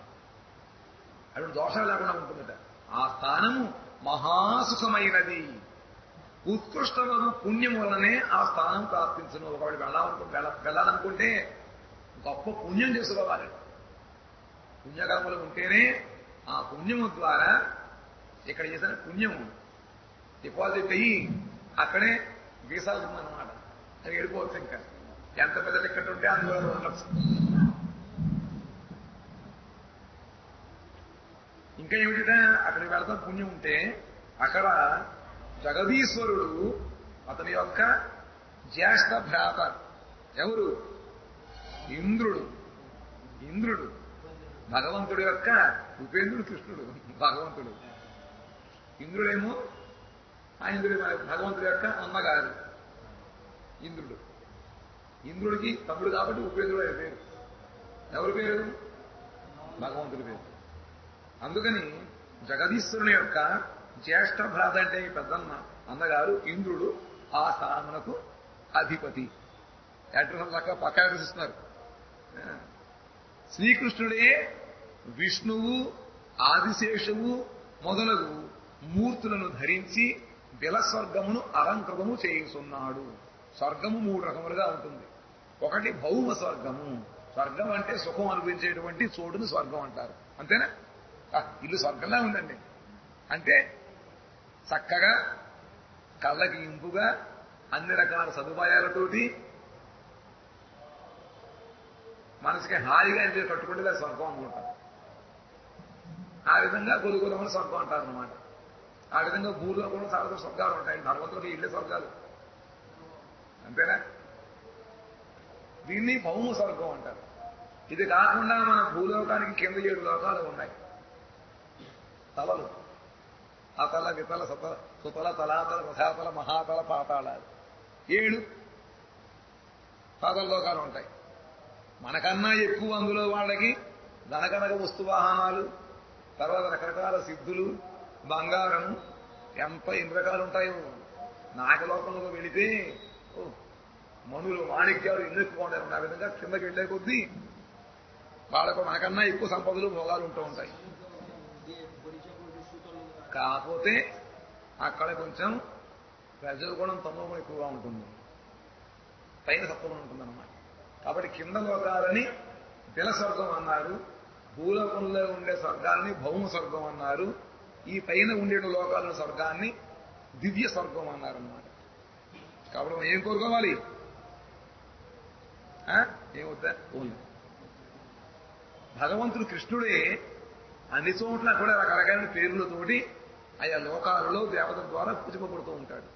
అటువంటి దోషాలు లేకుండా ఉంటుందట. ఆ స్థానము మహాసుఖమైనది, ఉత్కృష్టమైన పుణ్యం వల్లనే ఆ స్థానం ప్రాప్తించను. ఒకవేళ వెళ్ళాలనుకుంటే గొప్ప పుణ్యం చేసుకోవాలి, పుణ్యకర్మలు ఉంటేనే ఆ పుణ్యము ద్వారా ఇక్కడ చేసిన పుణ్యం డిపాజిట్ అయ్యి అక్కడే వీసా ఉందన్నమాట. అది వెళ్ళిపోవచ్చు. ఇంకా ఎంత పెద్ద టికెట్ ఉంటే అందులో ఉండొచ్చు. ఇంకా ఏమిటంటే అక్కడికి వెళతాం పుణ్యం ఉంటే, అక్కడ జగదీశ్వరుడు అతని యొక్క జ్యేష్ఠ భ్రాత ఎవరు, ఇంద్రుడు. ఇంద్రుడు భగవంతుడి యొక్క ఉపేంద్రుడు, కృష్ణుడు భగవంతుడు. ఇంద్రుడేమో ఆ ఇంద్రుడి భగవంతుడి యొక్క అమ్మగారు ఇంద్రుడు. ఇంద్రుడికి తమ్ముడు కాబట్టి ఉపేంద్రుడు అనే పేరు. ఎవరి పేరు? భగవంతుడి పేరు. అందుకని జగదీశ్వరుని యొక్క జ్యేష్ఠ భ్రాత అంటే ఈ పెద్దన్న అన్నగారు ఇంద్రుడు, ఆ స్థానమునకు అధిపతి. అడ్రస్ దాకా పక్క అడ్రస్ ఇస్తున్నారు. శ్రీకృష్ణుడే విష్ణువు, ఆదిశేషువు మొదలగు మూర్తులను ధరించి బిలస్వర్గమును అలంకృతము చేయుచున్నాడు. స్వర్గము 3 రకములుగా ఉంటుంది. ఒకటి భౌమ స్వర్గము. స్వర్గం అంటే సుఖం అనుభవించేటువంటి చోటును స్వర్గం అంటారు, అంతేనా? ఇల్లు స్వర్గంలా ఉందండి అంటే చక్కగా కళ్ళకి ఇంపుగా అన్ని రకాల సదుపాయాలతోటి మనసుకి హాయిగా ఇంటి కట్టుకుంటే స్వర్గం అనుకుంటాం. ఆ విధంగా కొలుగులమని స్వర్గం అంటారు అన్నమాట. ఆ విధంగా భూలో కూడా చాలా స్వర్గాలు ఉంటాయి. భగవంతుడికి ఇళ్ళే స్వర్గాలు, అంతేనా? దీన్ని భౌమ స్వర్గం అంటారు. ఇది కాకుండా మన భూలోకానికి కింద 7 లోకాలు ఉన్నాయి. తలలు, అతల, వితల, సుతల, తలాతల, రథాతల, మహాతల, పాతాళాలు 7 పాతాళ లోకాలు ఉంటాయి. మనకన్నా ఎక్కువ అందులో వాళ్ళకి ధనకనక వస్తువాహనాలు, తర్వాత రకరకాల సిద్ధులు, బంగారము, ఎంత ఎన్ని రకాలు ఉంటాయో. నాగలోకంలో వెళితే మనులు మాణిక్యాలు ఇల్లు ఎక్కువ ఉంటాయి. ఆ విధంగా కిందకి వెళ్లే కొద్దీ వాళ్ళకు మనకన్నా ఎక్కువ సంపదలు భోగాలు ఉంటూ ఉంటాయి. కాకపోతే అక్కడ కొంచెం రజోగుణం తమోగుణం ఎక్కువగా ఉంటుంది, పైన సత్వగుణం ఉంటుందన్నమాట. కాబట్టి కింద లోకాలని జల స్వర్గం అన్నారు, భూలోకంలో ఉండే స్వర్గాన్ని భౌమ స్వర్గం అన్నారు, ఈ పైన ఉండే లోకాల స్వర్గాన్ని దివ్య స్వర్గం అన్నారన్నమాట. కాబట్టి మనం ఏం కోరుకోవాలి? ఏమవుతా ఓన్లీ భగవంతుడు కృష్ణుడే అన్ని చోట్ల కూడా రకరకాల పేర్లతోటి ఆయా లోకాలలో దేవతల ద్వారా పూజింపబడుతూ ఉంటాడు.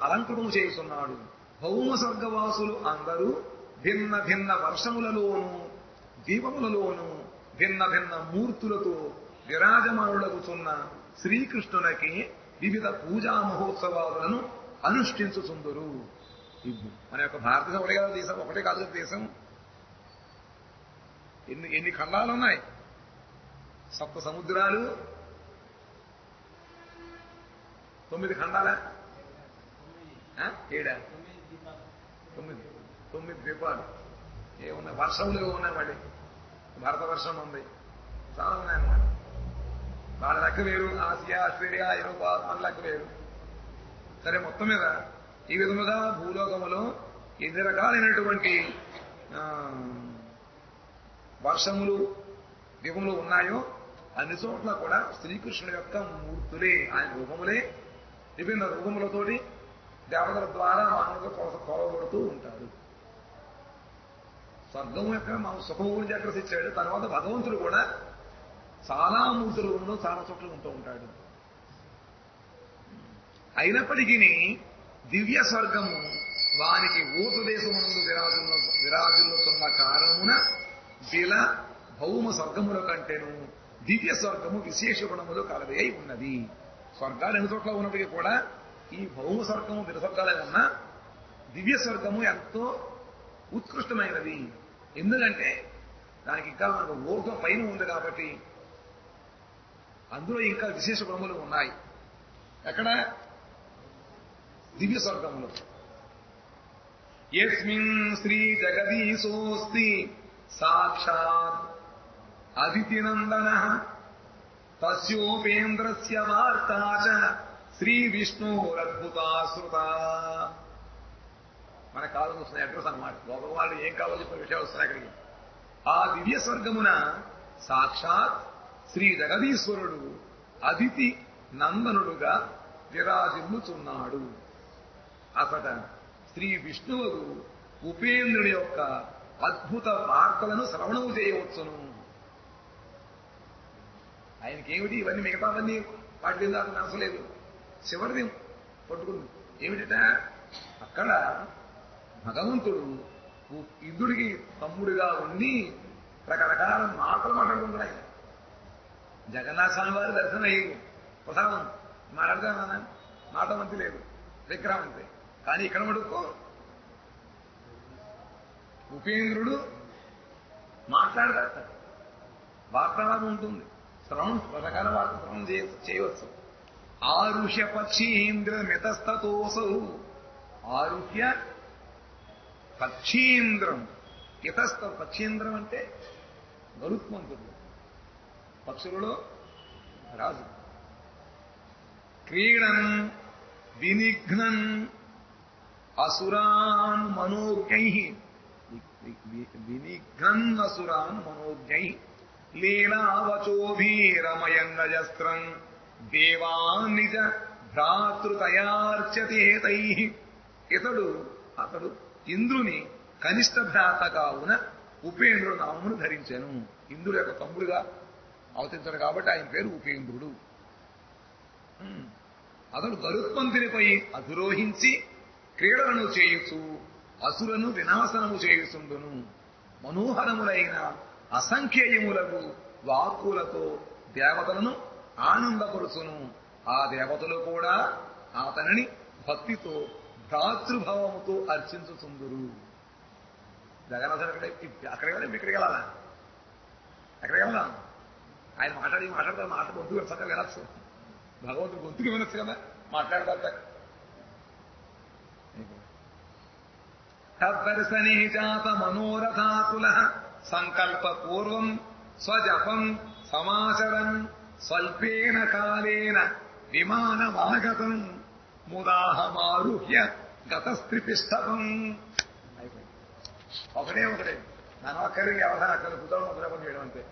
అలంకృతం చేస్తున్నాడు. భౌమ స్వర్గవాసులు అందరూ భిన్న భిన్న వర్షములలోనూ దీపములలోనూ భిన్న భిన్న మూర్తులతో విరాజమానులగుచున్న శ్రీకృష్ణునికి వివిధ పూజా మహోత్సవాలను అనుష్ఠించుచుందురు. మన యొక్క భారతదేశం ఒకటే కదా దేశం, ఒకటే కాదు దేశం. ఎన్ని ఖండాలు ఉన్నాయి? సప్త సముద్రాలు, 9 ఖండాలా? 7 9 ద్వీపాలు ఏమున్నాయి? వర్షములు ఉన్నాయి. మళ్ళీ భారత వర్షం ఉంది, చాలా ఉన్నాయన్నమాట. వాళ్ళ లెక్క వేరు, ఆసియా, ఆస్ట్రేలియా, ఐరోపా మన లెక్క వేరు. సరే, మొత్తం మీద ఈ విధముగా భూలోకములో ఎన్ని రకాలైనటువంటి వర్షములు దిగుములు ఉన్నాయో అన్ని చోట్ల కూడా శ్రీకృష్ణుడి యొక్క మూర్తులే, ఆయన రూపములే విభిన్న రూపములతోటి దేవతల ద్వారా మానవులు కొలవబడుతూ ఉంటారు. స్వర్గము యొక్క సుఖము గురించి ఆకర్షించాడు. తర్వాత భగవంతుడు కూడా చాలా మూర్తులు చాలా చోట్ల ఉంటూ ఉంటాడు. అయినప్పటికీ దివ్య స్వర్గము వానికి ఊతదేశమునందు విరాజుల్లుతున్న కారణమున బిల భౌమ స్వర్గముల కంటేను దివ్య స్వర్గము విశేష గుణములు కలదే అయి ఉన్నది. స్వర్గాలు ఎన్ని చోట్ల ఉన్నప్పటికీ కూడా ఈ భౌమ స్వర్గము బిల స్వర్గాలే ఉన్న దివ్య స్వర్గము ఎంతో ఉత్కృష్టమైనది. ఎందుకంటే దానికి ఇంకా మనకు ఊర్ధ్వం పైన ఉంది కాబట్టి అందులో ఇంకా విశేష గుణములు ఉన్నాయి. ఎక్కడ? దివ్య స్వర్గములో. యస్మిన్ శ్రీ జగదీశోస్తి సాక్షాత్ అదితినందనః తస్యోపేంద్రస్య వార్తా చ శ్రీ విష్ణోరద్భుతాశ్రుతా. మనకు కావాల్సి వస్తున్న అడ్రస్ అన్నమాట. లోపల వాళ్ళు ఏం కావాలో చెప్పిన విషయాలు వస్తున్నాయి అక్కడికి. ఆ దివ్య స్వర్గమున సాక్షాత్ శ్రీ జగదీశ్వరుడు అదితి నందనుడుగా విరాజిల్లుచున్నాడు. అతట శ్రీ విష్ణువుకు ఉపేంద్రుడి యొక్క అద్భుత వార్తలను శ్రవణము చేయవచ్చును. ఆయనకేమిటి ఇవన్నీ? మిగతావన్నీ వాటి మీద నచ్చలేదు. చివరిది పట్టుకుంది ఏమిట? అక్కడ భగవంతుడు ఇంద్రుడికి తమ్ముడిగా ఉండి రకరకాల మాటలు మాట్లాడుకుంటున్నాడు. ఆయన జగన్నాథ స్వామి వారి దర్శనం అయ్యి ప్రసాదం మాట్లాడతామన్నా మాట మంతి లేదు, విగ్రహం అంతే. కానీ ఇక్కడ మటుకు ఉపేంద్రుడు మాట్లాడతాడు, వార్తాలాభం ఉంటుంది, శ్రవణం రకరకాల వార్త శ్రవణం చేయవచ్చు. ఆరుహ్య పక్షీంద్ర మితస్తోసౌ. ఆరుహ్య పక్షీంద్రం ఇతస్థ. పక్షీంద్రం అంటే గరుత్మంతుడు, పక్షులలో రాజు. క్రీడన్ వినిఘ్నన్ అసురాన్ మనోజ్ఞై. వినిఘ్నన్ అసురాన్ మనోజ్ఞై లీలావచోభీరమయన్నజస్త్రం దేవాన్ నిజ భ్రాతృతయార్చతేతై. అతడు ఇంద్రుని కనిష్ట భ్రాత కావున ఉపేంద్రుడు నామమును ధరించాను. ఇంద్రుడు యొక్క తమ్ముడుగా అవతరించాడు కాబట్టి ఆయన పేరు ఉపేంద్రుడు. అతడు గరుత్మంతునిపై అధిరోహించి క్రీడలను చేయుచు అసురను వినాశనము చేయుచుండును. మనోహరములైన అసంఖ్యేయములకు వాక్కులతో దేవతలను ఆనందపరుచును. ఆ దేవతలు కూడా అతనిని భక్తితో భ్రాతృభావముతో అర్చించుచుందురు. జగన్నాథుడు అక్కడికి వెళ్ళి ఇక్కడికి వెళ్ళాలా? ఎక్కడికి వెళ్ళాలా? ఆయన మాట్లాడితే మాట గొంతుకు చక్కగా వినొచ్చు. భగవంతుడు గొంతుకు వినొచ్చు కదా, మాట్లాడతారు. తద్దర్శనే జాత మనోరథాతుల సంకల్ప పూర్వం స్వజపం సమాచరన్ స్వల్పేన కాలేన విమానమాగతం ముదాహమారుహ్య గతస్త్రిపిష్టం. ఒకటే నన్ను ఒక్కరికి అవసరం అక్కడ కుదరం ఉపయోగం చేయడం అంతే.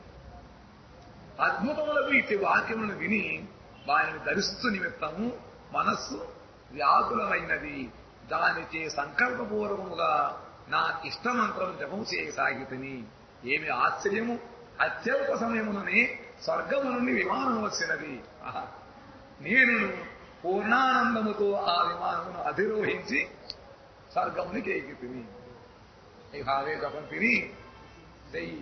అద్భుతములకు ఇట్టి వాక్యములను విని వారిని ధరిస్తూ నిమిత్తము మనస్సు వ్యాకులమైనది. దానిచే సంకల్పపూర్వముగా నా ఇష్టమంత్రం జపము చేయసాగితిని. ఏమి ఆశ్చర్యము! అత్యల్ప సమయముననే స్వర్గము నుండి విమానం వచ్చినది. నేను పూర్ణానందముతో ఆ విమానమును అధిరోహించి స్వర్గమునికి ఎక్కితిని. भावे जपन फिरी सही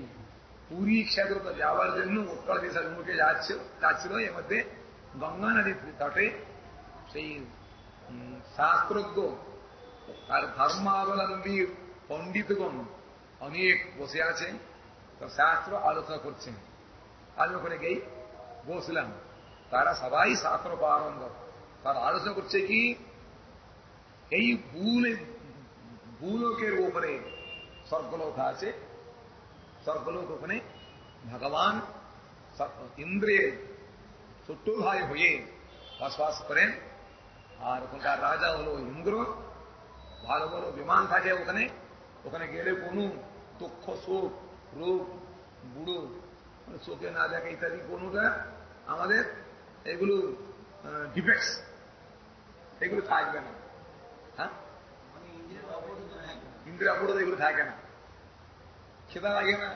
पूरी क्षेत्र तो जावर्जन उत्कल दिशा के जाच्छिलो ये मध्य गंगा नदी तटे সেই শাস্ত্রজ্ঞ আর ধর্মাবলম্বী পণ্ডিতগণ অনেক বসে আছেন, তো শাস্ত্র আলোচনা করছেন। আমি ওখানে গিয়ে বসলাম, তারা সবাই শাস্ত্র পারঙ্গম। তারা আলোচনা করছে কি এই ভূলোকের উপরে স্বর্গলোক আছে, স্বর্গলোক ওখানে ভগবান ইন্দ্রের চট্টোভাই হয়ে বসবাস করেন। আর ওখানকার রাজা হলো ইন্দ্র। ভালো ভালো বিমান থাকে ওখানে, ওখানে গেলে কোনো দুঃখ শোক রোগ বুড়ো চোখে না দেখে ইত্যাদি কোনোটা আমাদের এগুলো ডিফেক্টস এগুলো থাকবে না। হ্যাঁ, ইন্দ্রিয় অবরোধ এগুলো থাকে না। খেতে লাগে না,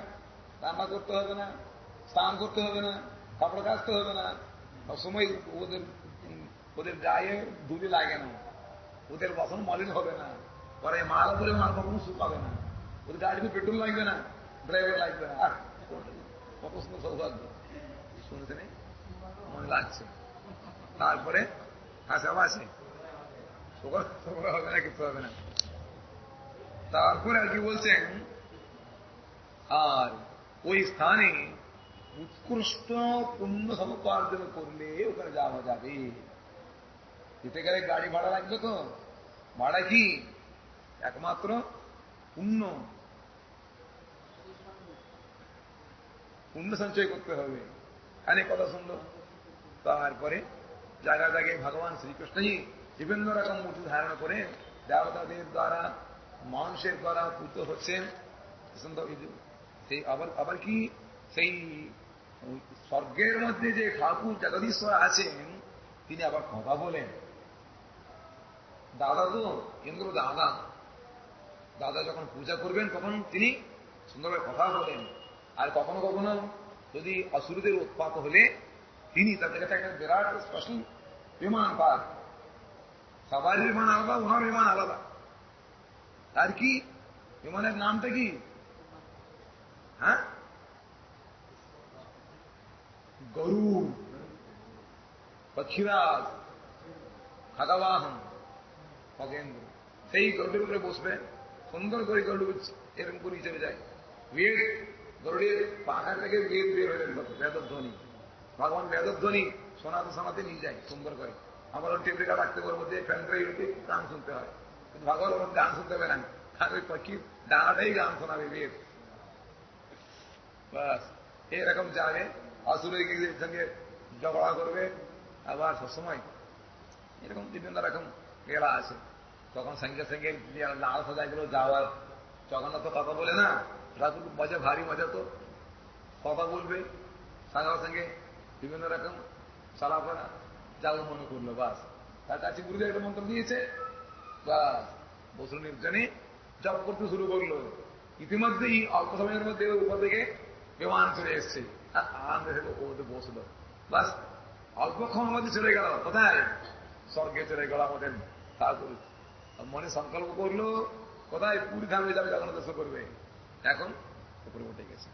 রান্না করতে হবে না, স্নান করতে হবে না, কাপড় কাচতে হবে না, সবসময় ওদের গায়ে ধুলি লাগে না, ওদের বসন মলিন হবে না, পরে মাল করে মাল কখনো শুকাবে না, ওদের গাড়িতে পেট্রোল লাগবে না, ড্রাইভার লাগবে না। আর কত সুন্দর সৌভাগ্য শুনতে নেই, মনে লাগছে। তারপরে হাসাবাসে হবে না, কিছু হবে না। তারপরে আর কি বলছেন, আর ওই স্থানে উৎকৃষ্ট পুণ্য সমুপার্জন করলে ওখানে যাওয়া যাবে। যেতে গেলে গাড়ি ভাড়া লাগবে, তো ভাড়া কি একমাত্র পুণ্য সঞ্চয় করতে হবে। অনেক কথা শুনল। তারপরে জায়গায় জায়গায় ভগবান শ্রীকৃষ্ণজি বিভিন্ন রকম মূর্তি ধারণ করে দেবতাদের দ্বারা মানুষের দ্বারা পূজিত হচ্ছেন। সেই আবার কি সেই স্বর্গের মধ্যে যে ঠাকুর জগদীশ্বর আছেন তিনি আবার কথা বলেন। দাদা তো ইন্দ্র দাদা যখন পূজা করবেন তখন তিনি সুন্দরভাবে কথা বলেন। আর কখনো কখনো যদি অসুরদের উৎপাত হলে তিনি তাদের কাছে একটা বিরাট স্পেশাল বিমান পান। সবার বিমান আলাদা, ওনার বিমান আলাদা। আর কি বিমানের নামটা কি? হ্যাঁ, গরুড়, পক্ষীরাজ, খাগাবাহন, খগেন্দ্র। সেই গরুড়ের উপরে বসবেন, সুন্দর করে গরুড় এরকম করে চলে যায়। বেদ গরুড়ের পাখা থেকে বেদ বের হয়ে গেল, বেদধ্বনি। ভগবান বেদধ্বনি শোনাতে শোনাতে নিয়ে যায় সুন্দর করে। আমার টেপ রেখা রাখতে পারবো, যে ফ্যান ড্রাইভে গান শুনতে হয়, কিন্তু ভগবান ওর গান শুনতে হবে না। আর ওই পক্ষীর ডানাটাই গান শোনাবে বেদ। বাস এরকম যাবে, আসুরের সঙ্গে ঝগড়া করবে। আবার সবসময় এরকম বিভিন্ন রকম খেলা আছে। তখন সঙ্গে সঙ্গে লাল সাজাগুলো যাওয়ার, জগন্নাথ তো কথা বলে না, রাজুর মজা, ভারী মজা। তো কথা বলবে সঙ্গে সঙ্গে বিভিন্ন রকম চালাফেরা যাও মনে করলো। বাস তার কাছে গুরুদেব একটা মন্ত্র দিয়েছে, বাস বসু নির্জনে জপ করতে শুরু করলো। ইতিমধ্যেই অল্প সময়ের মধ্যে উপর থেকে বিমান চলে এসছে, আনন্দ ওদের বসলো। বাস অল্পক্ষণের মধ্যে চলে গেল কোথায়? স্বর্গে চলে গেল আমাদের ঠাকুর। মনে সংকল্প করলো কোথায়? পুরী ধামে যাবে, জগন্নাথ দর্শন করবে। এখন উপরে উঠে গেছে,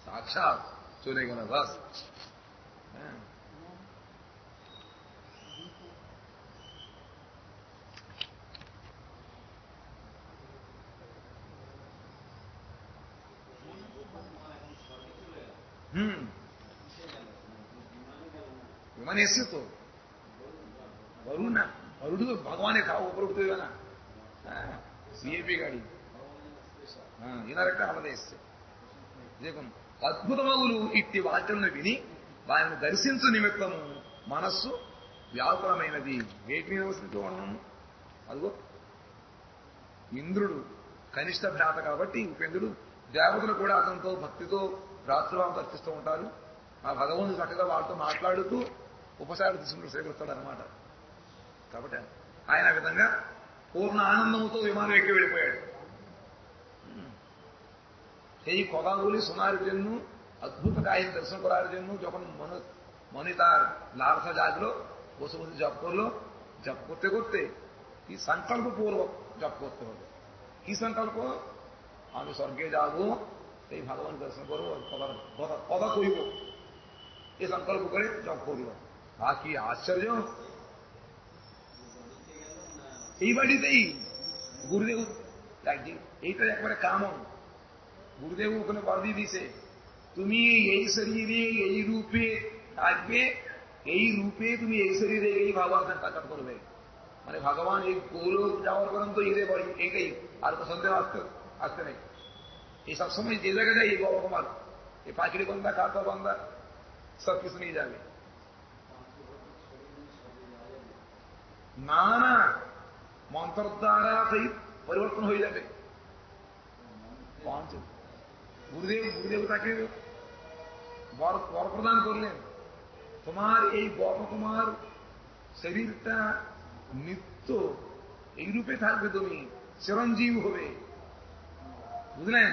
সাক্ষাৎ চলে গেল। বাস হ্যাঁ, বিমানে এসছে তো। বলুন না, গরুড় তো ভগবানের খাওয়া উপরে উঠতে দেবে না, বিএপি গাড়ি, এনার একটা আলাদা এসছে। দেখুন అద్భుతమగులు ఇట్టి వాక్యమును విని వారిని దర్శించు నిమిత్తము మనస్సు వ్యాకులమైనది. వేటిని నివసించుకున్నాము? అదిగో ఇంద్రుడు కనిష్ట భ్రాత కాబట్టి ఉపేంద్రుడు, దేవతలు కూడా అతనితో భక్తితో భ్రాతృభావం తర్పిస్తూ ఉంటారు. ఆ భగవంతుడు చక్కగా వాళ్ళతో మాట్లాడుతూ ఉపచార తీసుకుంటూ సేకరిస్తాడు అనమాట. కాబట్టి ఆయన ఆ విధంగా పూర్ణ ఆనందముతో విమానం ఎక్కి వెళ్ళిపోయాడు. এই কথাগুলি শোনার জন্য, অদ্ভুত কাহিনী দর্শন করার জন্য যখন মনে তার লালসা জাগলো, বসে বসে জপ করলো। জপ করতে করতে কি সংকল্প পূর্বক জপ করতে হবে। কি সংকল্প? আমি স্বর্গে যাব, এই ভগবান দর্শন করবো, কথা কইব, এই সংকল্প করে জপ করল। কি আশ্চর্য! এই বাড়িতেই গুরুদেব এইটা একবারে কামন। গুরুদেব ওখানে বর দিয়ে দিছে, তুমি এই শরীরে এই রূপে থাকবে, এই রূপে তুমি এই শরীরে এই ভগবান সাক্ষাৎ করবে। মানে ভগবান এই গৌরব যাওয়ার পর্যন্ত এদের বড় এইটাই, আর তো সন্দেহ আসতে নেই। এই সবসময় যে জায়গায় যায় এই বাবা এই পাখির বন্ধা, কাতা বন্ধা সব কিছু নিয়ে যাবে। না না, মন্ত্র দ্বারা সেই পরিবর্তন হয়ে যাবে। গুরুদেব তাকে বর প্রদান করলেন, তোমার এই তোমার শরীরটা নিত্য এই রূপে থাকবে, তুমি চিরঞ্জীব হবে। বুঝলেন?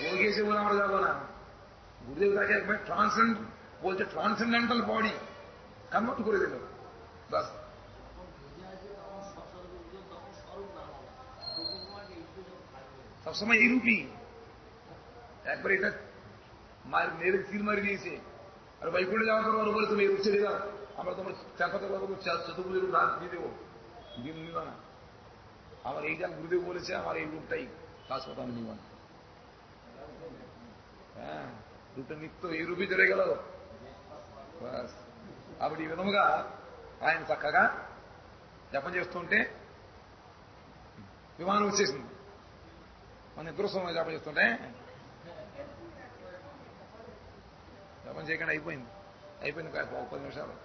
ও গিয়েছে বলে আমরা যাবো না। গুরুদেব তাকে একবার বলছে ট্রান্সেন্ডেন্টাল বডি কনভার্ট করে দিল। বাস, সবসময় এই রূপই। একবার এটা মেরে তীর মারি দিয়েছে, আর বৈকুণ্ঠে যাওয়ার পর বলে তুমি এই রূপ ছেড়ে দাও, আমরা তোমার চারপাতে চতুর্ভুজের রূপ দিয়ে দেবো। দিন নিবা না, আমার এই যা গুরুদেব বলেছে, আমার এই రూపটাই శాశ్వత আমি নিব না। రూప నిత్య ఈ రూపీ జరిగల అప్పుడు ఈ విధముగా ఆయన చక్కగా జపం చేస్తుంటే విమానం వచ్చేసింది. మన ఇద్దరు సమయం జపం చేస్తుంటే జపం చేయకుండా అయిపోయింది 10 నిమిషాలు.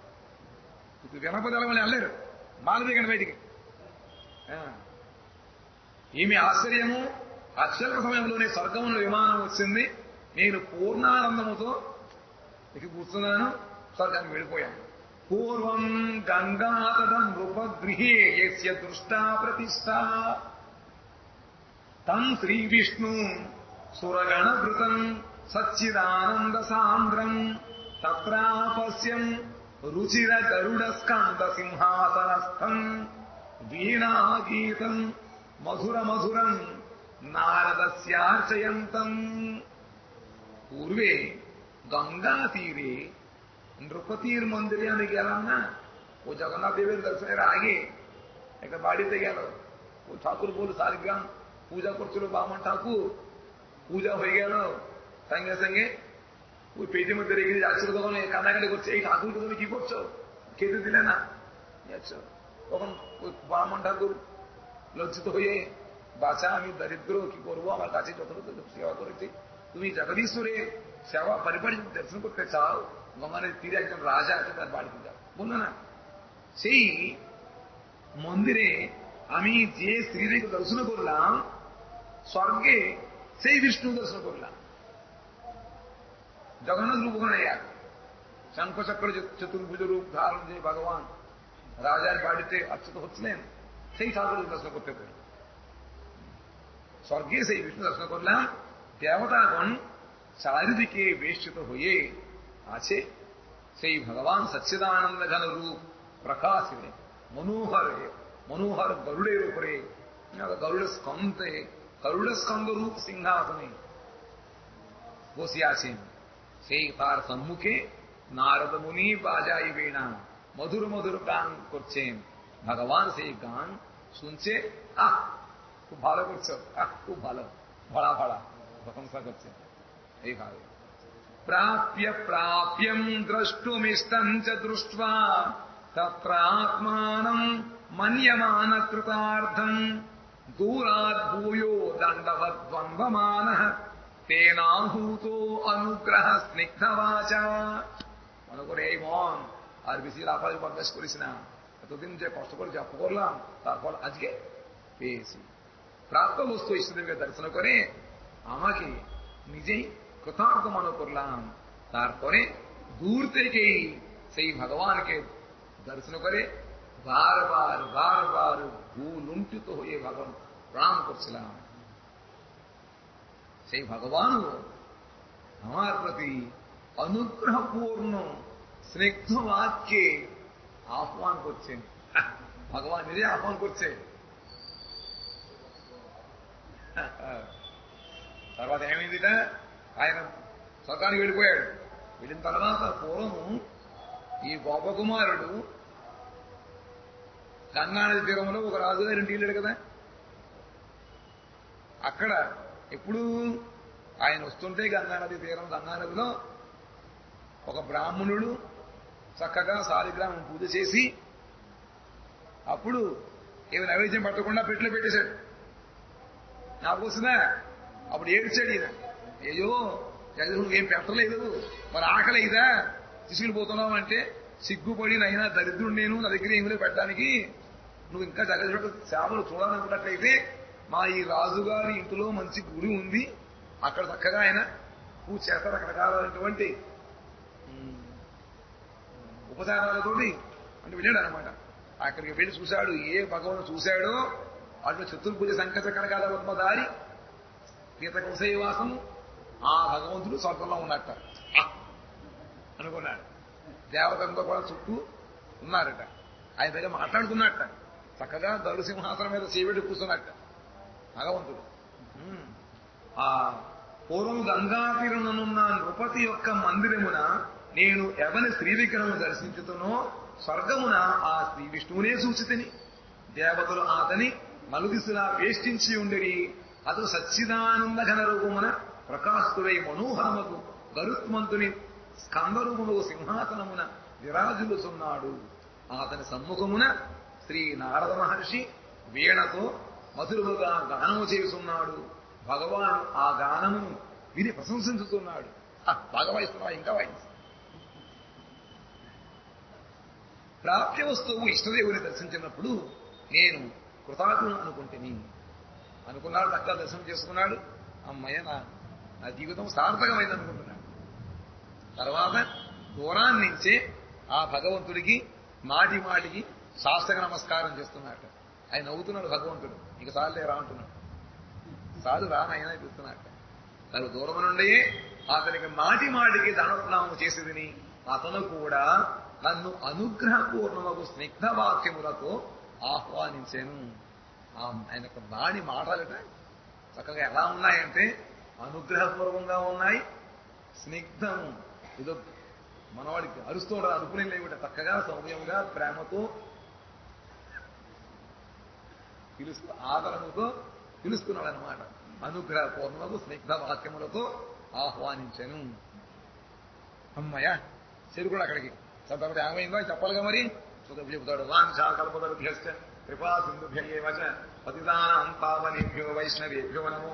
ఇప్పుడు గణపతి మళ్ళీ వెళ్ళారు, మాల దిగండి బయటికి. ఈమె ఆశ్చర్యము, అత్యల్ప సమయంలోనే స్వర్గంలో విమానం వచ్చింది. నేను పూర్ణానందముతో ఇక కూర్చున్నాను, స్వర్గానికి వెళ్ళిపోయాను. పూర్వం గంగాతట నృపగృహే యస్య దృష్టా ప్రతిష్ఠా తం శ్రీ విష్ణు సురగణభృతం సచ్చిదానంద సాంద్రం తత్రాపశ్యం రుచిర గరుడ స్కంద సింహాసనస్థం వీణాగీతం మధుర మధురం నారదస్యార్చయంతం. পূর্বে গঙ্গা তীরে নৃপতির মন্দিরে আমি গেলাম না, ও জগন্নাথ দেবের দর্শনের আগে একটা বাড়িতে গেল, ও ঠাকুর বল সারগ্রাম পূজা করছিল, বামন ঠাকুর পূজা হয়ে গেল, সঙ্গে সঙ্গে ওই পেটের মধ্যে রেখে যাচ্ছিল, তখন কান্নাকাটি করছে, এই ঠাকুরকে তুমি কি করছো, খেতে দিলে না। তখন ওই বামন ঠাকুর লজ্জিত হয়ে, বাছা আমি দরিদ্র, কি করবো, আমার কাছে যতটুকু সেবা করেছি, তুমি জগদীশ্বরের সেবা পরিপাটি দর্শন করতে চাও, গঙ্গার তীরে একজন রাজা আছে, তার বাড়িতে যাও। বললো না, সেই মন্দিরে আমি যে স্ত্রীকে দর্শন করলাম, স্বর্গে সেই বিষ্ণু দর্শন করলাম। জগন্নাথ রূপ ওখানে এক, শঙ্খচক্র চতুর্ভুজ রূপ ধারণ যে ভগবান রাজার বাড়িতে অচ্যুত হচ্ছিলেন, সেই ঠাকুরের দর্শন করতে পারি। স্বর্গে সেই বিষ্ণু দর্শন করলাম। দেবতাগণ চারিদিকে বেষ্টিত হয়ে আছে, সেই ভগবান সচ্চিদানন্দ ঘন রূপ প্রকাশে মনোহর গরুড়ের উপরে, গরুড় স্কন্দ রূপ সিংহাসনে বসে আছেন। সেই তার সম্মুখে নারদ মুনি বাজাই বীণা মধুর মধুর গান করছেন। ভগবান সেই গান শুনছে, খুব ভালো করছো, খুব ভালো, ভরা ভরা প্রশংসা করছেন। এইভাবে প্রাপ্যম দ্রষ্টুমিষ্টং চ দৃष्ट्वा তত্রাত্মানং మన్యమాన కృతార్థం దూరాద్ భూయో దండవద్వంద్వమాన తేనాహూతో অনুগ্রহ স্নিগ্ধবাচ মনে করে এই মন আর বেশি লাফালাফি বরদাস্ত করিস না, এতদিন যে কষ্ট করে জপ করলাম তার ফল আজকে পেয়েছি। প্রাপ্ত বস্তু ইষ্টদেবকে দর্শন করে আমাকে নিজেই কৃতার্থ মনে করলাম, তারপরে দূর থেকেই সেই ভগবানকে দর্শন করে বারবার বারবার ভূলুণ্ঠিত হয়ে ভগবান প্রণাম করছিলাম। সেই ভগবানও আমার প্রতি অনুগ্রহপূর্ণ স্নিগ্ধ বাক্যে আহ্বান করছেন। ভগবান নিজে আহ্বান করছে। తర్వాత ఏమైందిట, ఆయన స్వర్గానికి వెళ్ళిపోయాడు. వెళ్ళిన తర్వాత పూర్వము ఈ గోపకుమారుడు గంగానది తీరంలో ఒక రాజుగారి ఇంటికి వెళ్ళాడు కదా. అక్కడ ఎప్పుడు ఆయన వస్తుంటే గంగానది తీరం, గంగానదిలో ఒక బ్రాహ్మణుడు చక్కగా సాలిగ్రామం పూజ చేసి అప్పుడు ఏమి నైవేద్యం పట్టకుండా పెట్టిలో పెట్టేశాడు. నాకు వస్తుందా అప్పుడు ఏడ్చాడు ఈయన, అయ్యో నువ్వు ఏం పెట్టలేదు, మరి ఆకలి ఇదా తీసుకెళ్ళిపోతున్నావు అంటే, సిగ్గుపడి నైనా దరిద్రుడు నేను, నా దగ్గర ఏమిలే పెట్టడానికి, నువ్వు ఇంకా జగదీశ్వరుడు సేవలు చూడాలనుకున్నట్లయితే మా ఈ రాజుగారి ఇంటిలో మంచి గుడి ఉంది, అక్కడ చక్కగా ఆయన పూజ చేస్తారు, రకరకాలైనటువంటి ఉపచారాలతోటి అంటే వెళ్ళాడు అనమాట. అక్కడికి వెళ్ళి చూశాడు. ఏ భగవాను చూశాడో అటు చతుర్భుజ సంకచకరకాల పద్మధారి గీత కౌశయవాసము ఆ భగవంతుడు స్వర్గంలో ఉన్నట్ట అనుకున్నాడు. దేవతలతో కూడా చుట్టూ ఉన్నారట. ఆయన దగ్గర మాట్లాడుతున్నట్ట. చక్కగా గరుడ సింహాసనం మీద చేపెట్టి కూర్చున్నట్ట భగవంతుడు. ఆ పూర్వం గంగాతీరనున్న నృపతి యొక్క మందిరమున నేను ఎవని శ్రీ విగ్రహము దర్శించుతునో స్వర్గమున ఆ శ్రీ విష్ణువునే సూచితిని. దేవతలు అతని నలుదిశలా వేష్టించి ఉండిరి. అతడు సచ్చిదానంద ఘన రూపమున ప్రకాశుడై మనోహరముకు గరుత్మంతుని స్కందరూపము సింహాసనమున విరాజులుచున్నాడు. అతని సమ్ముఖమున శ్రీ నారద మహర్షి వీణతో మధురముగా గానము చేస్తున్నాడు. భగవాను ఆ గానమును విని ప్రశంసించుతున్నాడు. బాగా వాయిస్తున్నావా, ఇంకా వాయించు. ప్రాప్య వస్తువు ఇష్టదేవుని దర్శించినప్పుడు నేను కృతార్థును అనుకుంటుని అనుకున్నాడు. చక్కగా దర్శనం చేసుకున్నాడు. అమ్మయ్య నా జీవితం సార్థకమైంది అనుకుంటున్నాడు. తర్వాత దూరాన్ని నుంచే ఆ భగవంతుడికి మాటి మాటికి శాస్త్ర నమస్కారం చేస్తున్నాడు. ఆయన నవ్వుతున్నాడు భగవంతుడు. ఇక సార్లే రా అంటున్నాడు. సారు రానైనా చూస్తున్నాడు. తను దూరం నుండి అతనికి మాటి మాటికి ధనప్రణామం చేసేదని అతను కూడా నన్ను అనుగ్రహపూర్ణమగు స్నిగ్ధ వాక్యములతో ఆహ్వానించాను. ఆయన యొక్క వాణి మాటలట చక్కగా ఎలా ఉన్నాయంటే అనుగ్రహపూర్వకంగా ఉన్నాయి. స్నిగ్ధము ఏదో మనవాడికి అరుస్తూ ఉండదు, అరుపునే లేవిట. చక్కగా సౌమ్యంగా ప్రేమతో పిలుస్తూ ఆదరణతో పిలుస్తున్నాడు అనమాట. అనుగ్రహపూర్ణమగు స్నిగ్ధ వాక్యములతో ఆహ్వానించాను. అమ్మయ్య సరి కూడా అక్కడికి తర్వాత ఏమైందో చెప్పాలిగా మరి. చెబుతాడు. వాంఛా కల్పతరుభ్యశ్చ కృపా సింధుభ్య ఏవ చ పతితానాం పావనేభ్యో వైష్ణవేభ్యో నమో